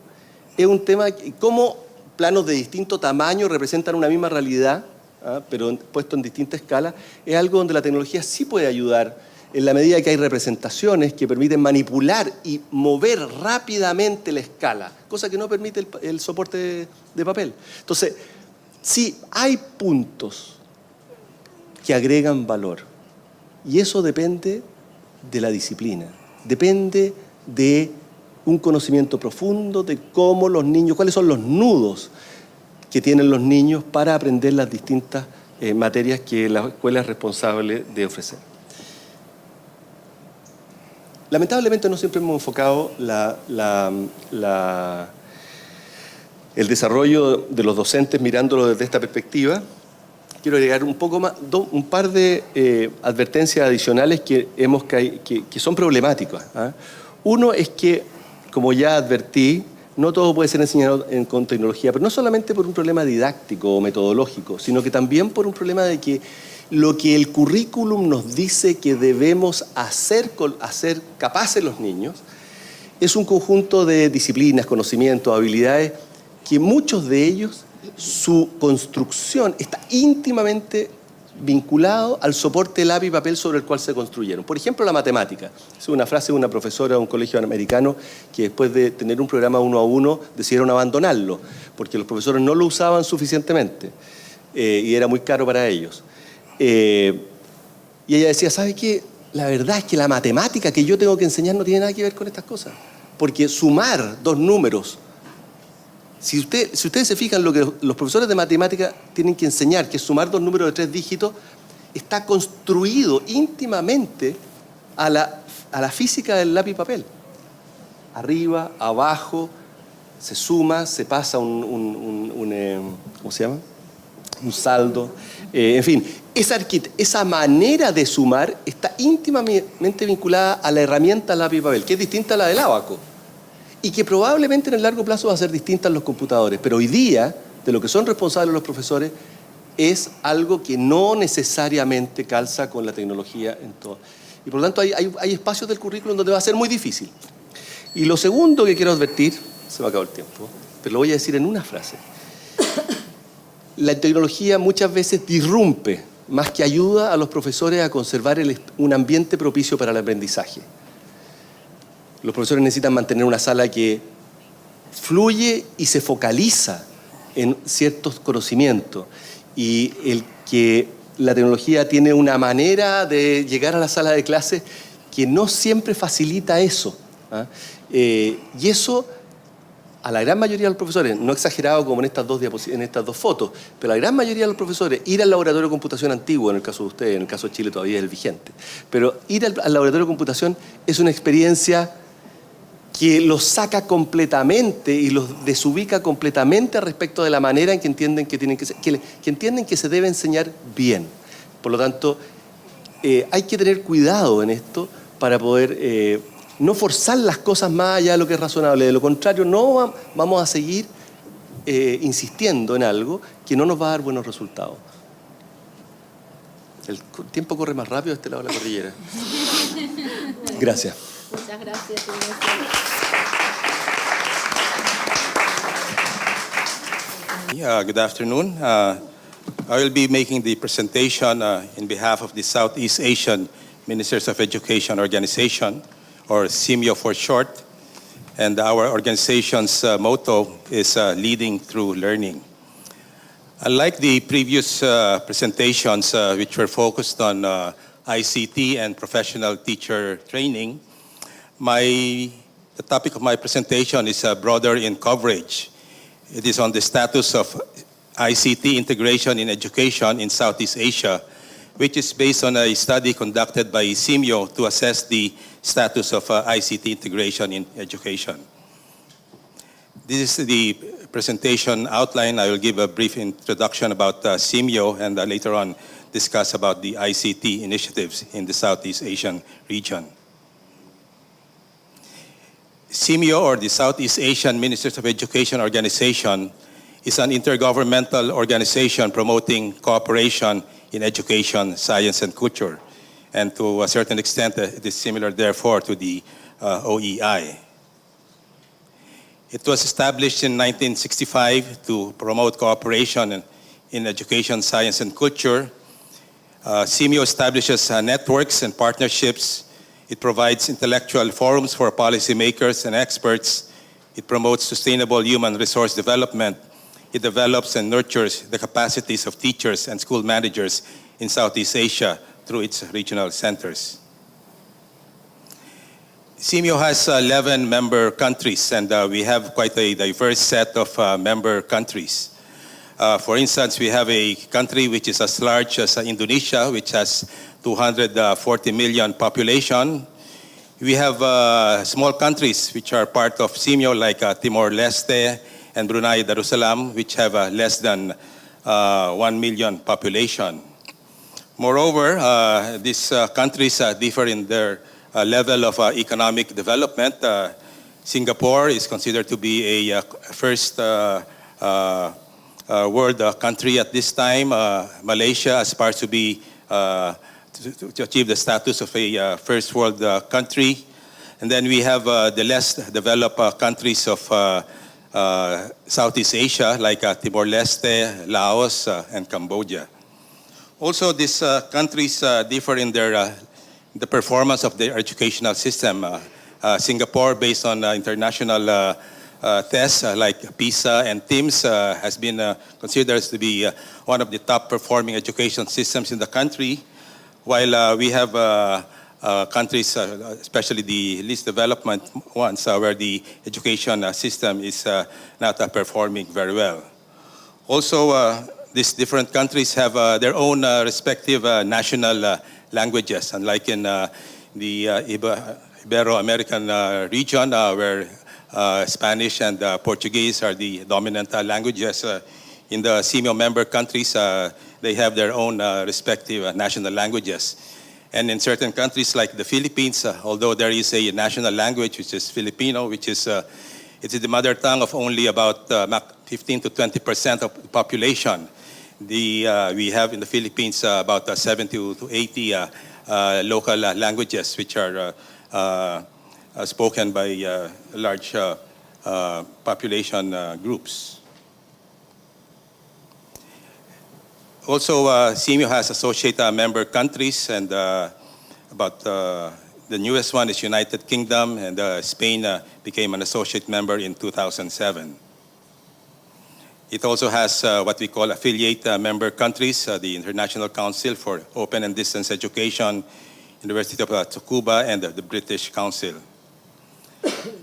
es un tema cómo planos de distinto tamaño representan una misma realidad, pero puesto en distinta escala, es algo donde la tecnología sí puede ayudar en la medida que hay representaciones que permiten manipular y mover rápidamente la escala, cosa que no permite el soporte de papel. Entonces, sí, hay puntos que agregan valor, y eso depende de la disciplina, depende de un conocimiento profundo de cómo los niños, cuáles son los nudos que tienen los niños para aprender las distintas materias que la escuela es responsable de ofrecer. Lamentablemente no siempre hemos enfocado el desarrollo de los docentes mirándolo desde esta perspectiva. Quiero agregar un par de advertencias adicionales que son problemáticas. Uno es que, como ya advertí, no todo puede ser enseñado con tecnología, pero no solamente por un problema didáctico o metodológico, sino que también por un problema de que lo que el currículum nos dice que debemos hacer capaces los niños es un conjunto de disciplinas, conocimientos, habilidades, que muchos de ellos, su construcción está íntimamente vinculado al soporte lápiz y papel sobre el cual se construyeron. Por ejemplo, la matemática. Es una frase de una profesora de un colegio americano que después de tener un programa 1 a 1 decidieron abandonarlo, porque los profesores no lo usaban suficientemente y era muy caro para ellos. Y ella decía, ¿sabe qué? La verdad es que la matemática que yo tengo que enseñar no tiene nada que ver con estas cosas, porque sumar dos números, si ustedes se fijan, lo que los profesores de matemática tienen que enseñar, que es sumar dos números de 3 dígitos, está construido íntimamente a la física del lápiz y papel. Arriba, abajo, se suma, se pasa ¿cómo se llama? Un saldo. En fin, esa manera de sumar está íntimamente vinculada a la herramienta lápiz y papel, que es distinta a la del ábaco, y que probablemente en el largo plazo va a ser distinta a los computadores. Pero hoy día, de lo que son responsables los profesores, es algo que no necesariamente calza con la tecnología en todo. Y por lo tanto hay espacios del currículum donde va a ser muy difícil. Y lo segundo que quiero advertir, se me acabó el tiempo, pero lo voy a decir en una frase. La tecnología muchas veces disrumpe, más que ayuda a los profesores a conservar un ambiente propicio para el aprendizaje. Los profesores necesitan mantener una sala que fluye y se focaliza en ciertos conocimientos. Y el que la tecnología tiene una manera de llegar a la sala de clase que no siempre facilita eso. Y eso, a la gran mayoría de los profesores, no exagerado como en estas dos fotos, pero a la gran mayoría de los profesores, ir al laboratorio de computación antiguo, en el caso de ustedes, en el caso de Chile todavía es el vigente, pero ir al laboratorio de computación es una experiencia que los saca completamente y los desubica completamente respecto de la manera en que entienden que tienen que entienden que se debe enseñar bien. Por lo tanto, hay que tener cuidado en esto para poder no forzar las cosas más allá de lo que es razonable. De lo contrario, no vamos a seguir insistiendo en algo que no nos va a dar buenos resultados. El tiempo corre más rápido de este lado de la cordillera. Gracias. Muchas gracias. Good afternoon. I will be making the presentation in behalf of the Southeast Asian Ministers of Education Organization, or CIMIO for short. And our organization's motto is Leading Through Learning. Unlike the previous presentations, which were focused on ICT and professional teacher training, the topic of my presentation is broader in coverage. It is on the status of ICT integration in education in Southeast Asia, which is based on a study conducted by CIMIO to assess the status of ICT integration in education. This is the presentation outline. I will give a brief introduction about CIMIO and later on discuss about the ICT initiatives in the Southeast Asian region. CIMIO, or the Southeast Asian Ministers of Education Organization, is an intergovernmental organization promoting cooperation in education, science, and culture. And to a certain extent, it is similar, therefore, to the OEI. It was established in 1965 to promote cooperation in education, science, and culture. CIMIO establishes networks and partnerships. It provides intellectual forums for policymakers and experts. It promotes sustainable human resource development. It develops and nurtures the capacities of teachers and school managers in Southeast Asia through its regional centers. CIMIO has 11 member countries, and we have quite a diverse set of member countries. For instance, we have a country which is as large as Indonesia, which has 240 million population. We have small countries which are part of CIMIO, like Timor-Leste and Brunei Darussalam, which have less than 1 million population. Moreover, these countries differ in their level of economic development. Singapore is considered to be a first world country at this time. Malaysia aspires to be to achieve the status of a first world country. And then we have the less developed countries of Southeast Asia, like Timor-Leste, Laos, and Cambodia. Also, these countries differ in the performance of their educational system. Singapore, based on international tests like PISA and TIMSS, has been considered to be one of the top performing education systems in the country, while we have countries, especially the least developed ones, where the education system is not performing very well. Also, these different countries have their own respective national languages, unlike in the Ibero-American region, where Spanish and Portuguese are the dominant languages in the CMO member countries, they have their own respective national languages. And in certain countries like the Philippines, although there is a national language, which is Filipino, which is it's the mother tongue of only about 15 to 20% of the population. We have in the Philippines about 70 to 80 local languages, which are spoken by large population groups. Also, CMU has associate member countries, and about the newest one is United Kingdom, and Spain became an associate member in 2007. It also has what we call affiliate member countries, the International Council for Open and Distance Education, University of Tsukuba, and the British Council.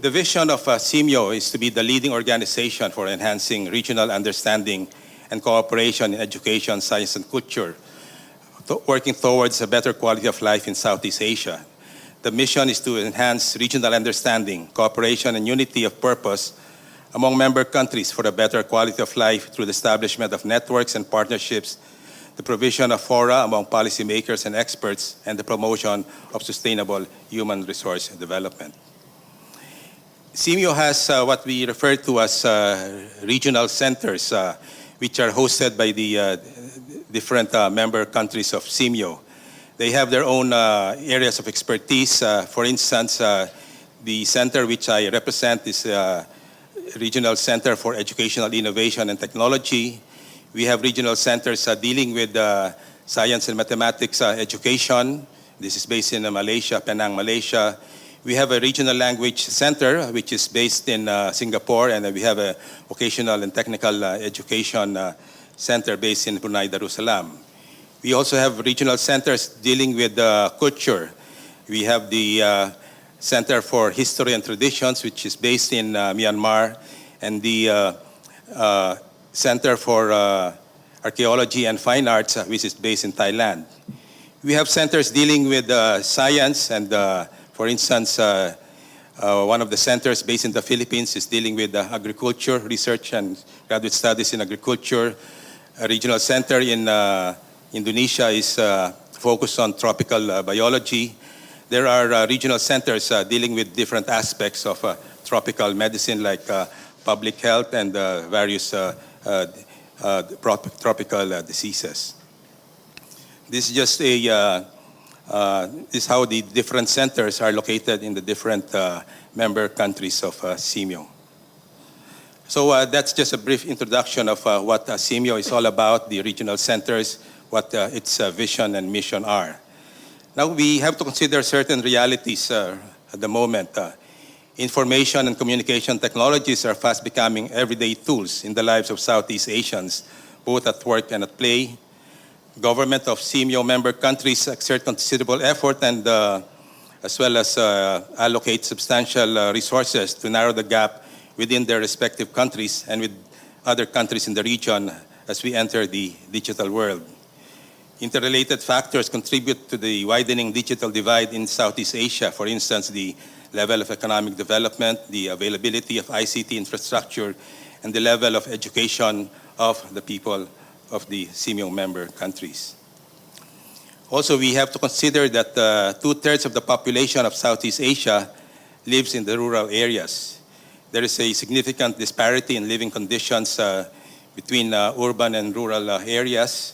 The vision of CMU is to be the leading organization for enhancing regional understanding and cooperation in education, science, and culture, working towards a better quality of life in Southeast Asia. The mission is to enhance regional understanding, cooperation, and unity of purpose among member countries for a better quality of life through the establishment of networks and partnerships, the provision of fora among policymakers and experts, and the promotion of sustainable human resource development. CMU has what we refer to as regional centers, which are hosted by the different member countries of CMU. They have their own areas of expertise. For instance, the center which I represent is Regional Center for Educational Innovation and Technology. We have regional centers dealing with science and mathematics education. This is based in Malaysia, Penang, Malaysia. We have a regional language center, which is based in Singapore, and we have a vocational and technical education center based in Brunei Darussalam. We also have regional centers dealing with culture. We have the Center for History and Traditions, which is based in Myanmar, and the Center for Archaeology and Fine Arts, which is based in Thailand. We have centers dealing with science, and for instance, one of the centers based in the Philippines is dealing with agriculture, research and graduate studies in agriculture. A regional center in Indonesia is focused on tropical biology. There are regional centers dealing with different aspects of tropical medicine, like public health and various tropical diseases. This is just this is how the different centers are located in the different member countries of CMU. So that's just a brief introduction of what CMU is all about, the regional centers, what its vision and mission are. Now we have to consider certain realities at the moment. Information and communication technologies are fast becoming everyday tools in the lives of Southeast Asians, both at work and at play. Government of CMU member countries exert considerable effort and as well as allocate substantial resources to narrow the gap within their respective countries and with other countries in the region as we enter the digital world. Interrelated factors contribute to the widening digital divide in Southeast Asia. For instance, the level of economic development, the availability of ICT infrastructure, and the level of education of the people of the CMU member countries. Also, we have to consider that 2/3 of the population of Southeast Asia lives in the rural areas. There is a significant disparity in living conditions between urban and rural areas.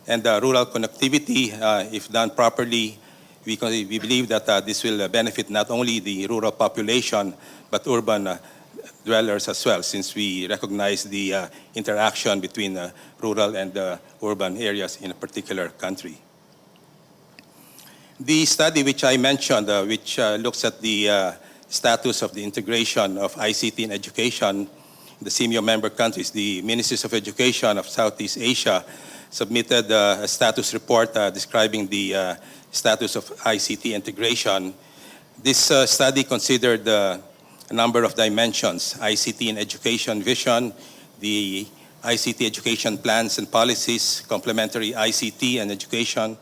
And rural connectivity, if done properly, we believe that this will benefit not only the rural population, but urban dwellers as well, since we recognize the interaction between rural and urban areas in a particular country. The study which I mentioned, which looks at the status of the integration of ICT in education in the CMU member countries, the Ministries of Education of Southeast Asia submitted a status report describing the status of ICT integration. This study considered a number of dimensions: ICT in education vision, the ICT education plans and policies, complementary ICT and education,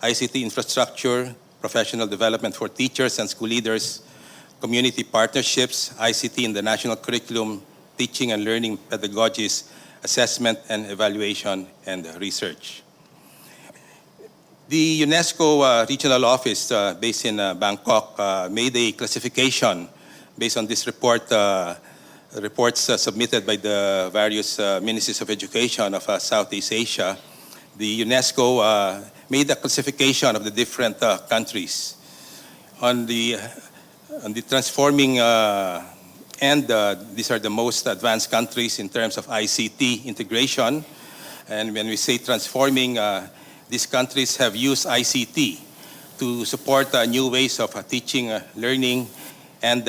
ICT infrastructure, professional development for teachers and school leaders, community partnerships, ICT in the national curriculum, teaching and learning pedagogies, assessment and evaluation and research. The UNESCO Regional Office based in Bangkok made a classification based on this report, reports submitted by the various ministries of education of Southeast Asia. The UNESCO made a classification of the different countries. On the transforming end, these are the most advanced countries in terms of ICT integration. And when we say transforming, these countries have used ICT to support new ways of teaching, learning, and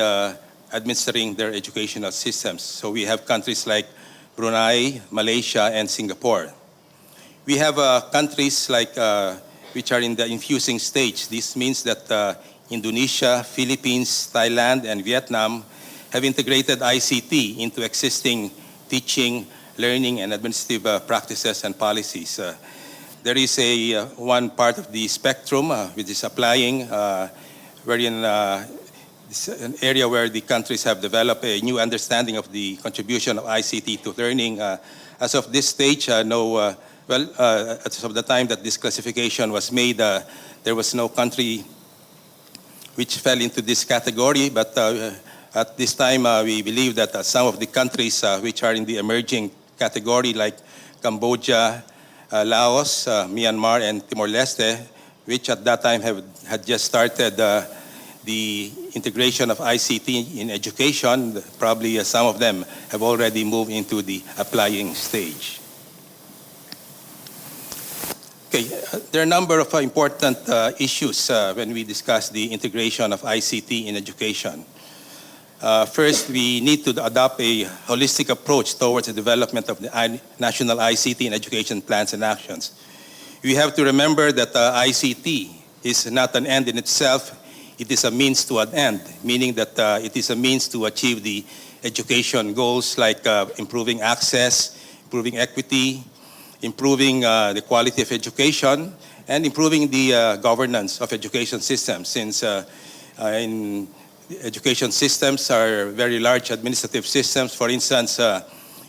administering their educational systems. So we have countries like Brunei, Malaysia, and Singapore. We have countries like which are in the infusing stage. This means that Indonesia, Philippines, Thailand, and Vietnam have integrated ICT into existing teaching, learning, and administrative practices and policies. There is one part of the spectrum which is applying, wherein this is an area where the countries have developed a new understanding of the contribution of ICT to learning. As of this stage, as of the time that this classification was made, there was no country which fell into this category, but at this time we believe that some of the countries which are in the emerging category, like Cambodia, Laos, Myanmar, and Timor-Leste, which at that time had just started the integration of ICT in education, probably some of them have already moved into the applying stage. Okay, there are a number of important issues when we discuss the integration of ICT in education. First, we need to adopt a holistic approach towards the development of the national ICT in education plans and actions. We have to remember that ICT is not an end in itself. It is a means to an end, meaning that it is a means to achieve the education goals like improving access, improving equity, improving the quality of education, and improving the governance of education systems, since in education systems are very large administrative systems. For instance,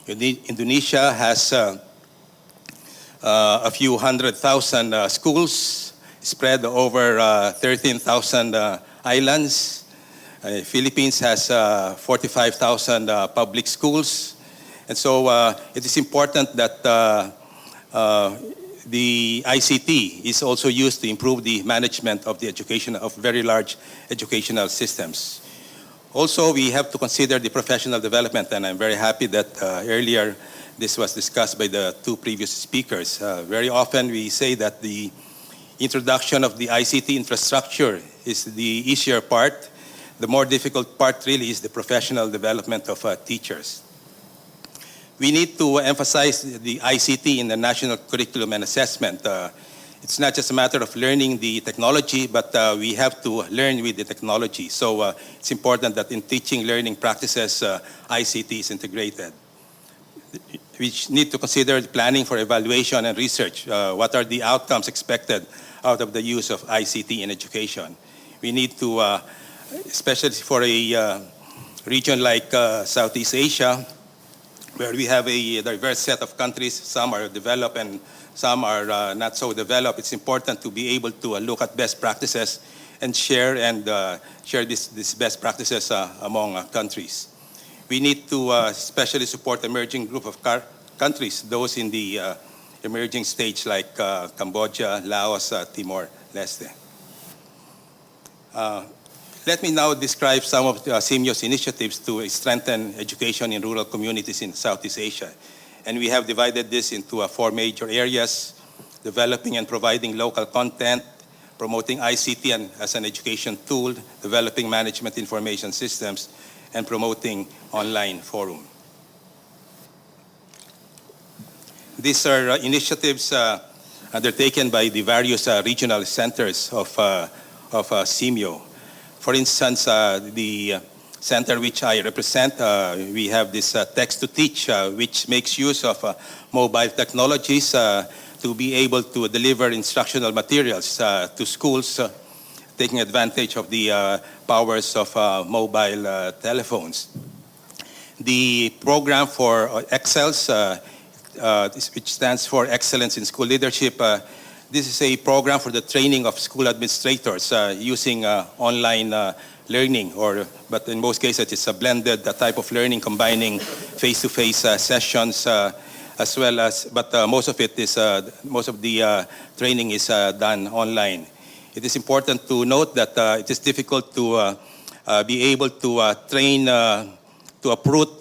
Indonesia has a few 100,000 schools spread over 13,000 islands. Philippines has 45,000 public schools. And so it is important that the ICT is also used to improve the management of the education of very large educational systems. Also, we have to consider the professional development, and I'm very happy that earlier this was discussed by the two previous speakers. Very often we say that the introduction of the ICT infrastructure is the easier part. The more difficult part really is the professional development of teachers. We need to emphasize the ICT in the national curriculum and assessment. It's not just a matter of learning the technology, but we have to learn with the technology. So it's important that in teaching, learning practices, ICT is integrated. We need to consider planning for evaluation and research. What are the outcomes expected out of the use of ICT in education? We need to, especially for a region like Southeast Asia, where we have a diverse set of countries, some are developed and some are not so developed, it's important to be able to look at best practices and share these best practices among countries. We need to especially support emerging group of countries, those in the emerging stage like Cambodia, Laos, Timor-Leste. Let me now describe some of CIMYO's initiatives to strengthen education in rural communities in Southeast Asia. And we have divided this into 4 major areas: developing and providing local content, promoting ICT as an education tool, developing management information systems, and promoting online forum. These are initiatives undertaken by the various regional centers of CIMYO. For instance, the center which I represent, we have this text-to-teach, which makes use of mobile technologies to be able to deliver instructional materials to schools, taking advantage of the powers of mobile telephones. The program for EXCELS which stands for Excellence in School Leadership. This is a program for the training of school administrators using online learning, but in most cases it's a blended type of learning combining face-to-face sessions as well as, but most of the training is done online. It is important to note that it is difficult to be able to train, to uproot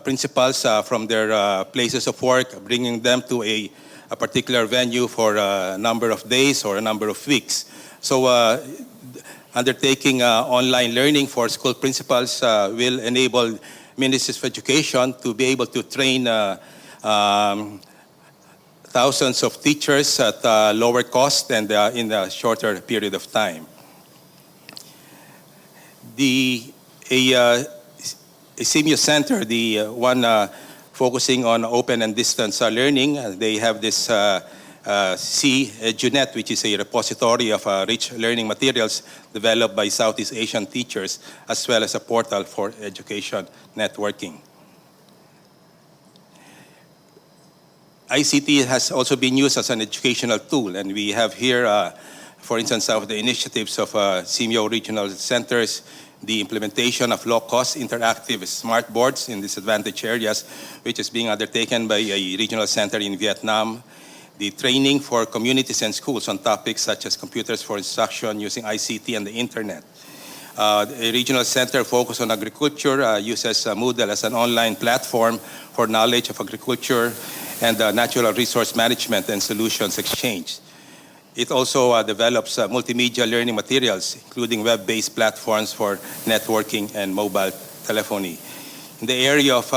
principals from their places of work, bringing them to a particular venue for a number of days or a number of weeks. So undertaking online learning for school principals will enable ministries of education to be able to train thousands of teachers at lower cost and in a shorter period of time. A CMU Center, the one focusing on open and distance learning, they have this CEduNet, which is a repository of rich learning materials developed by Southeast Asian teachers, as well as a portal for education networking. ICT has also been used as an educational tool, and we have here, for instance, some of the initiatives of CMU regional centers, the implementation of low-cost interactive smart boards in disadvantaged areas, which is being undertaken by a regional center in Vietnam, the training for communities and schools on topics such as computers for instruction using ICT and the internet. A regional center focused on agriculture uses Moodle as an online platform for knowledge of agriculture and natural resource management and solutions exchange. It also develops multimedia learning materials, including web-based platforms for networking and mobile telephony. In the area of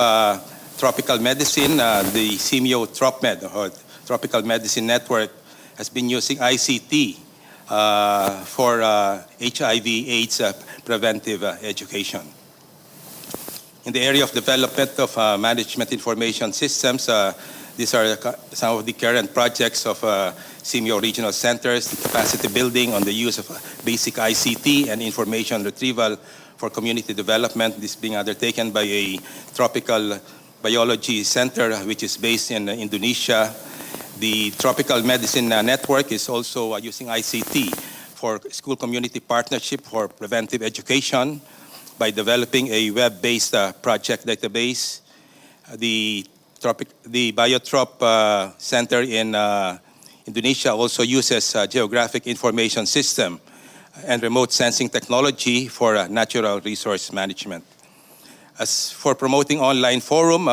tropical medicine, the CMU TropMed, or Tropical Medicine Network, has been using ICT for HIV/AIDS preventive education. In the area of development of management information systems, these are some of the current projects of CMU regional centers, the capacity building on the use of basic ICT and information retrieval for community development. This is being undertaken by a tropical biology center, which is based in Indonesia. The Tropical Medicine Network is also using ICT for school community partnership for preventive education by developing a web-based project database. The Biotrop Center in Indonesia also uses geographic information system and remote sensing technology for natural resource management. As for promoting online forum,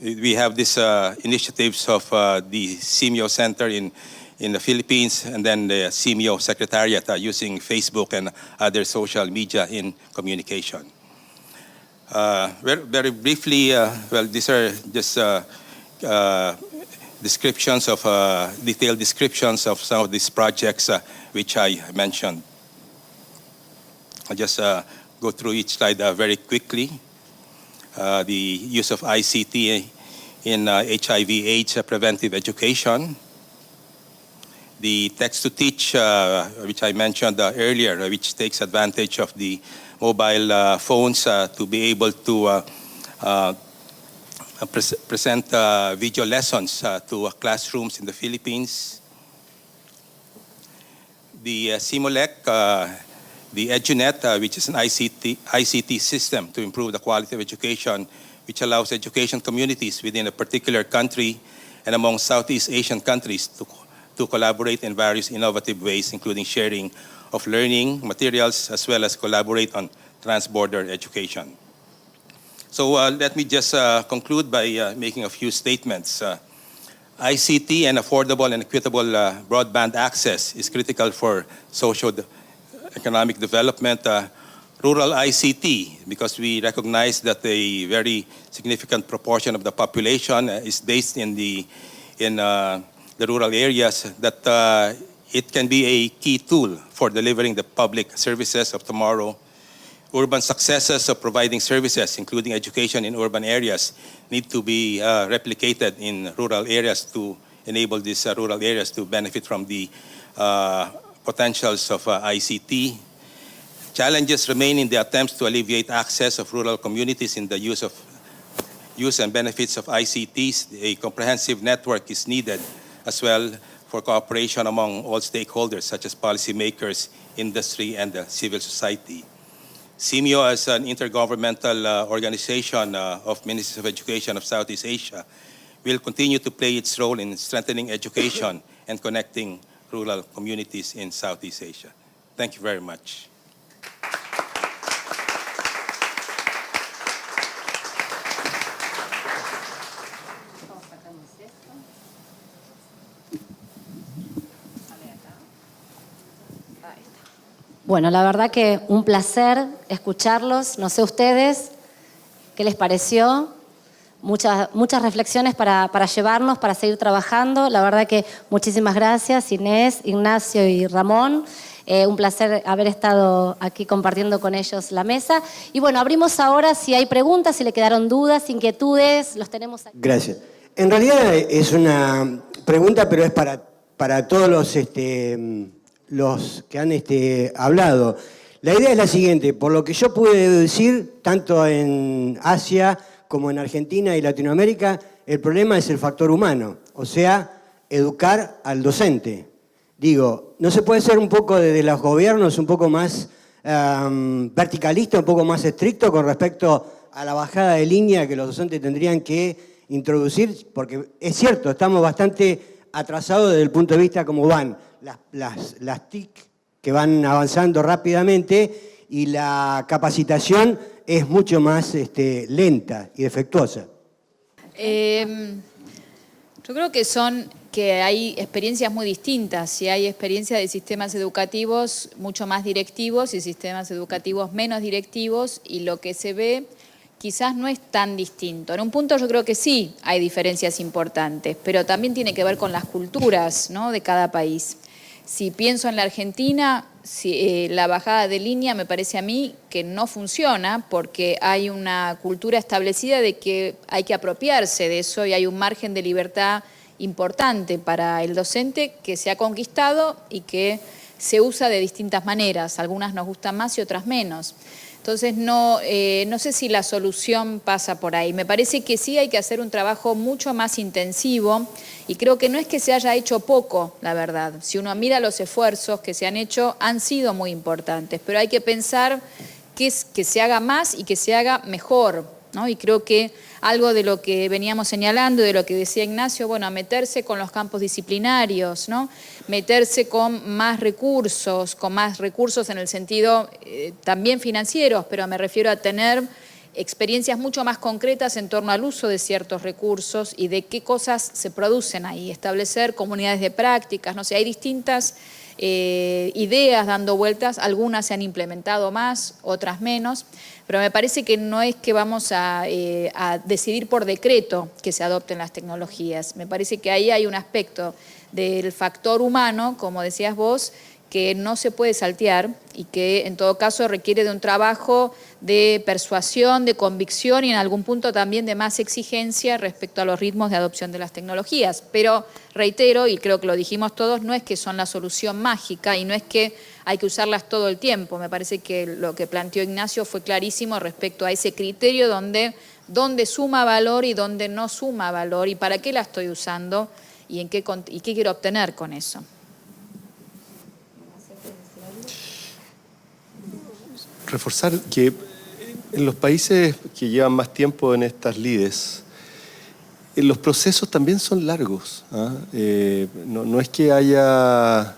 we have these initiatives of the CMU Center in the Philippines, and then the CMU Secretariat using Facebook and other social media in communication. Very briefly, these are just descriptions of, detailed descriptions of some of these projects which I mentioned. I'll just go through each slide very quickly. The use of ICT in HIV/AIDS preventive education. The text-to-teach, which I mentioned earlier, which takes advantage of the mobile phones to be able to present video lessons to classrooms in the Philippines. The CIMULEC, the EduNet, which is an ICT system to improve the quality of education, which allows education communities within a particular country and among Southeast Asian countries to collaborate in various innovative ways, including sharing of learning materials, as well as collaborate on trans-border education. So let me just conclude by making a few statements. ICT and affordable and equitable broadband access is critical for socio-economic development. Rural ICT, because we recognize that a very significant proportion of the population is based in the rural areas, that it can be a key tool for delivering the public services of tomorrow. Urban successes of providing services, including education in urban areas, need to be replicated in rural areas to enable these rural areas to benefit from the potentials of ICT. Challenges remain in the attempts to alleviate access of rural communities in the use of use and benefits of ICTs, a comprehensive network is needed as well for cooperation among all stakeholders, such as policymakers, industry, and civil society. CIMIO, as an intergovernmental organization of Ministries of Education of Southeast Asia, will continue to play its role in strengthening education and connecting rural communities in Southeast Asia. Thank you very much. Bueno, la verdad que un placer escucharlos. No sé ustedes, ¿qué les pareció? Muchas reflexiones para llevarnos, para seguir trabajando. La verdad que muchísimas gracias, Inés, Ignacio y Ramón. Un placer haber estado aquí compartiendo con ellos la mesa. Y bueno, abrimos ahora si hay preguntas, si le quedaron dudas, inquietudes, los tenemos aquí. Gracias. En realidad es una pregunta, pero es para todos los que han hablado. La idea es la siguiente: por lo que yo pude decir, tanto en Asia como en Argentina y Latinoamérica, el problema es el factor humano, o sea, educar al docente. Digo, ¿no se puede ser un poco desde los gobiernos un poco más verticalista, un poco más estricto con respecto a la bajada de línea que los docentes tendrían que introducir? Porque es cierto, estamos bastante atrasados desde el punto de vista cómo van las TIC, que van avanzando rápidamente, y la capacitación es mucho más lenta y defectuosa. Yo creo que hay experiencias muy distintas, y hay experiencias de sistemas educativos mucho más directivos y sistemas educativos menos directivos, y lo que se ve quizás no es tan distinto. En un punto yo creo que sí hay diferencias importantes, pero también tiene que ver con las culturas, ¿no?, de cada país. Si pienso en la Argentina, la bajada de línea me parece a mí que no funciona, porque hay una cultura establecida de que hay que apropiarse de eso y hay un margen de libertad importante para el docente que se ha conquistado y que se usa de distintas maneras. Algunas nos gustan más y otras menos. Entonces no sé si la solución pasa por ahí. Me parece que sí hay que hacer un trabajo mucho más intensivo, y creo que no es que se haya hecho poco, la verdad. Si uno mira los esfuerzos que se han hecho, han sido muy importantes, pero hay que pensar que se haga más y que se haga mejor, ¿no? Y creo que algo de lo que veníamos señalando, de lo que decía Ignacio, bueno, a meterse con los campos disciplinarios, ¿no? Meterse con más recursos en el sentido también financieros, pero me refiero a tener experiencias mucho más concretas en torno al uso de ciertos recursos y de qué cosas se producen ahí, establecer comunidades de prácticas, no sé, hay distintas ideas dando vueltas, algunas se han implementado más, otras menos, pero me parece que no es que vamos a decidir por decreto que se adopten las tecnologías. Me parece que ahí hay un aspecto del factor humano, como decías vos, que no se puede saltear y que en todo caso requiere de un trabajo de persuasión, de convicción y en algún punto también de más exigencia respecto a los ritmos de adopción de las tecnologías. Pero reitero, y creo que lo dijimos todos, no es que son la solución mágica y no es que hay que usarlas todo el tiempo. Me parece que lo que planteó Ignacio fue clarísimo respecto a ese criterio donde suma valor y donde no suma valor y para qué la estoy usando y qué quiero obtener con eso. Reforzar que en los países que llevan más tiempo en estas lides, los procesos también son largos. No es que haya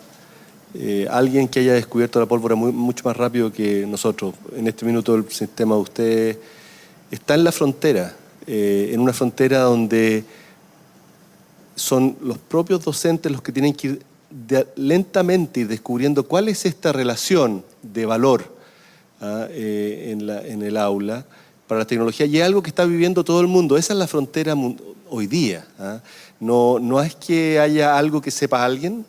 alguien que haya descubierto la pólvora mucho más rápido que nosotros. En este minuto el sistema de ustedes está en la frontera, en una frontera donde son los propios docentes los que tienen que ir lentamente ir descubriendo cuál es esta relación de valor en el aula para la tecnología, y es algo que está viviendo todo el mundo. Esa es la frontera hoy día. No es que haya algo que sepa alguien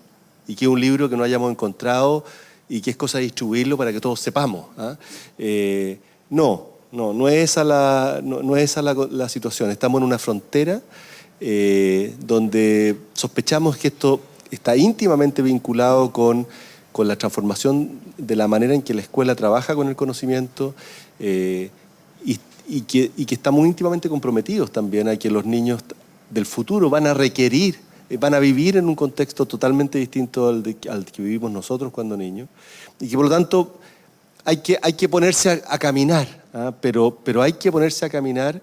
y que es un libro que no hayamos encontrado y que es cosa de distribuirlo para que todos sepamos. No es esa la situación. Estamos en una frontera donde sospechamos que esto está íntimamente vinculado con la transformación de la manera en que la escuela trabaja con el conocimiento, y y que estamos íntimamente comprometidos también a que los niños del futuro van a requerir, van a vivir en un contexto totalmente distinto al que vivimos nosotros cuando niños, y que por lo tanto hay que ponerse a caminar, ¿ah? Pero hay que ponerse a caminar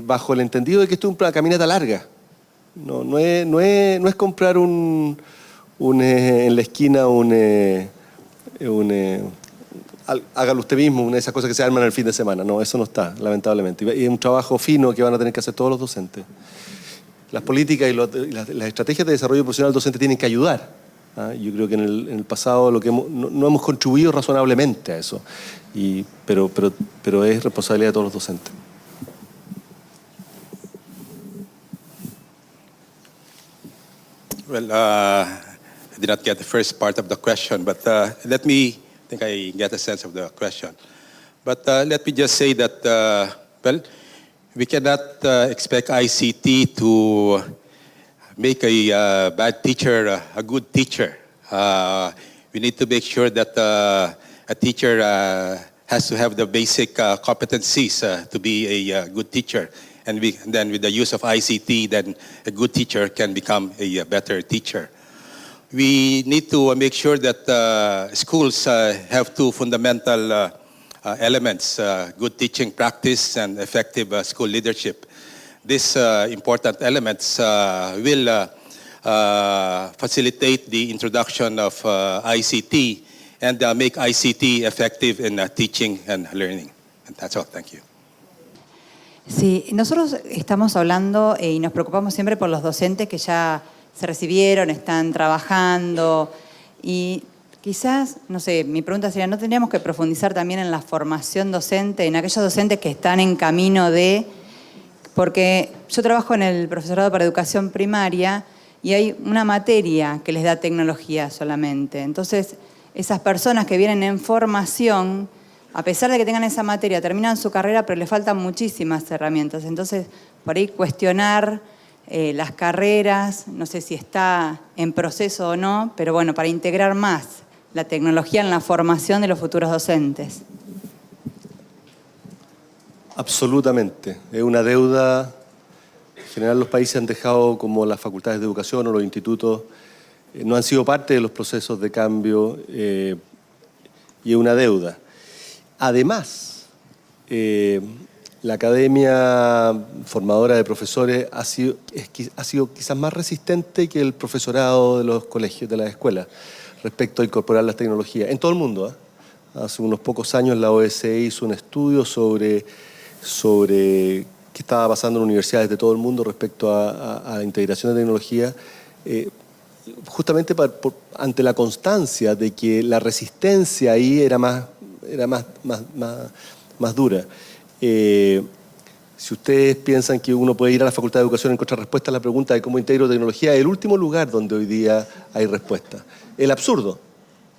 bajo el entendido de que esto es una caminata larga. No es comprar en la esquina hágalo usted mismo, una de esas cosas que se arman el fin de semana. No, eso no está, lamentablemente. Y es un trabajo fino que van a tener que hacer todos los docentes. Las políticas y las estrategias de desarrollo profesional docente tienen que ayudar. ¿Ah? Yo creo que en el pasado no hemos contribuido razonablemente a eso, pero es responsabilidad de todos los docentes. Well, I did not get the first part of the question, but let me, I think I get a sense of the question. But let me just say that, well, we cannot expect ICT to make a bad teacher a good teacher. We need to make sure that a teacher has to have the basic competencies to be a good teacher. And then with the use of ICT, then a good teacher can become a better teacher. We need to make sure that schools have two fundamental elements, good teaching practice and effective school leadership. These important elements will facilitate the introduction of ICT and make ICT effective in teaching and learning. And that's all. Thank you. Sí, nosotros estamos hablando y nos preocupamos siempre por los docentes que ya se recibieron, están trabajando y quizás, no sé, mi pregunta sería, ¿no tendríamos que profundizar también en la formación docente, en aquellos docentes que están en camino de...? Porque yo trabajo en el profesorado para educación primaria y hay una materia que les da tecnología solamente. Entonces, esas personas que vienen en formación, a pesar de que tengan esa materia, terminan su carrera, pero les faltan muchísimas herramientas. Entonces, por ahí cuestionar las carreras, no sé si está en proceso o no, pero bueno, para integrar más la tecnología en la formación de los futuros docentes. Absolutamente. Es una deuda. En general los países han dejado como las facultades de educación o los institutos, no han sido parte de los procesos de cambio y es una deuda. Además, la academia formadora de profesores ha sido quizás más resistente que el profesorado de los colegios, de las escuelas, respecto a incorporar las tecnologías. En todo el mundo, ¿eh? Hace unos pocos años la OSCE hizo un estudio sobre qué estaba pasando en universidades de todo el mundo respecto a la integración de tecnología, justamente ante la constancia de que la resistencia ahí era más dura. Si ustedes piensan que uno puede ir a la Facultad de Educación y encontrar respuesta a la pregunta de cómo integro tecnología, es el último lugar donde hoy día hay respuesta. El absurdo.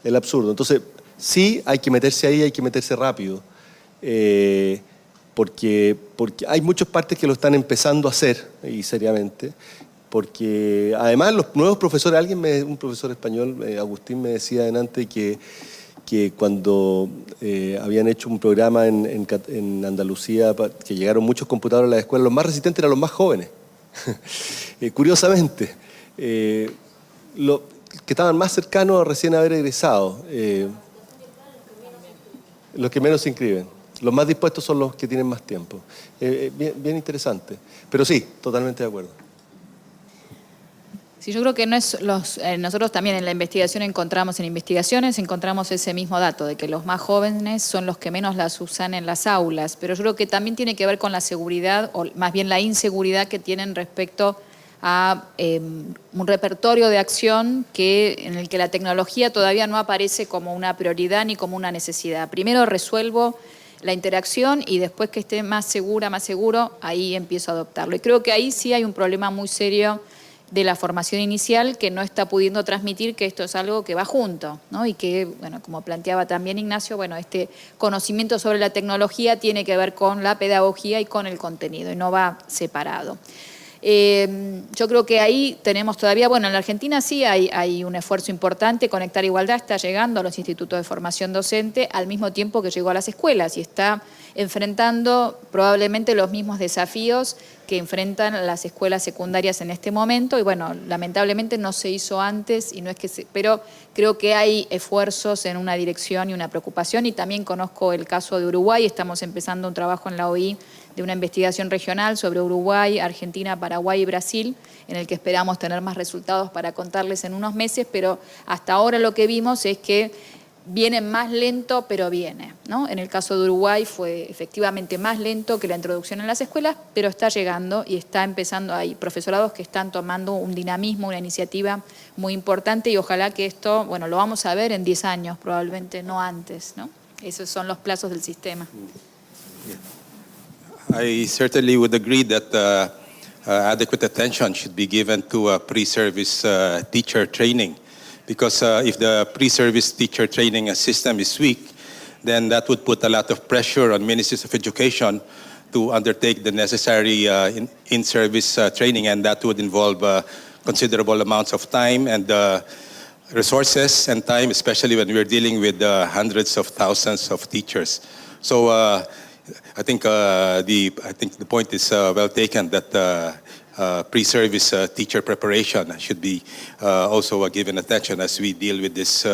Entonces, sí, hay que meterse ahí, hay que meterse rápido. Porque hay muchas partes que lo están empezando a hacer, y seriamente, porque además los nuevos profesores, un profesor español, Agustín, me decía delante que cuando habían hecho un programa en Andalucía, que llegaron muchos computadores a la escuela, los más resistentes eran los más jóvenes. Curiosamente, los que estaban más cercanos a recién haber egresado, los que menos se inscriben. Los más dispuestos son los que tienen más tiempo. Bien interesante. Pero sí, totalmente de acuerdo. Sí, yo creo que no es nosotros también en la investigación encontramos ese mismo dato, de que los más jóvenes son los que menos las usan en las aulas, pero yo creo que también tiene que ver con la seguridad, o más bien la inseguridad que tienen respecto a un repertorio de acción en el que la tecnología todavía no aparece como una prioridad ni como una necesidad. Primero resuelvo la interacción y después que esté más seguro, ahí empiezo a adoptarlo. Y creo que ahí sí hay un problema muy serio de la formación inicial que no está pudiendo transmitir que esto es algo que va junto, ¿no? Y que, bueno, como planteaba también Ignacio, bueno, este conocimiento sobre la tecnología tiene que ver con la pedagogía y con el contenido, y no va separado. Yo creo que ahí tenemos todavía, bueno, en la Argentina sí hay un esfuerzo importante. Conectar Igualdad está llegando a los institutos de formación docente al mismo tiempo que llegó a las escuelas y está enfrentando probablemente los mismos desafíos que enfrentan las escuelas secundarias en este momento. Y bueno, lamentablemente no se hizo antes, y no es que pero creo que hay esfuerzos en una dirección y una preocupación. Y también conozco el caso de Uruguay. Estamos empezando un trabajo en la OI de una investigación regional sobre Uruguay, Argentina, Paraguay y Brasil, en el que esperamos tener más resultados para contarles en unos meses, pero hasta ahora lo que vimos es que viene más lento, pero viene, ¿no? En el caso de Uruguay fue efectivamente más lento que la introducción en las escuelas, pero está llegando y está empezando. Hay profesorados que están tomando un dinamismo, una iniciativa muy importante, y ojalá que esto, bueno, lo vamos a ver en 10 años, probablemente no antes, ¿no? Esos son los plazos del sistema. I certainly would agree that adequate attention should be given to pre-service teacher training, because if the pre-service teacher training system is weak, then that would put a lot of pressure on ministries of education to undertake the necessary in-service training, and that would involve considerable amounts of time and resources and time, especially when we're dealing with hundreds of thousands of teachers. So I think the point is well taken, that pre-service teacher preparation should be also given attention as we deal with this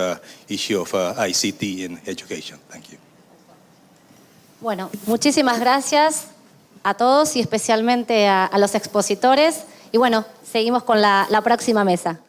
issue of ICT in education. Thank you. Bueno, muchísimas gracias a todos y especialmente a los expositores. Y bueno, seguimos con la próxima mesa.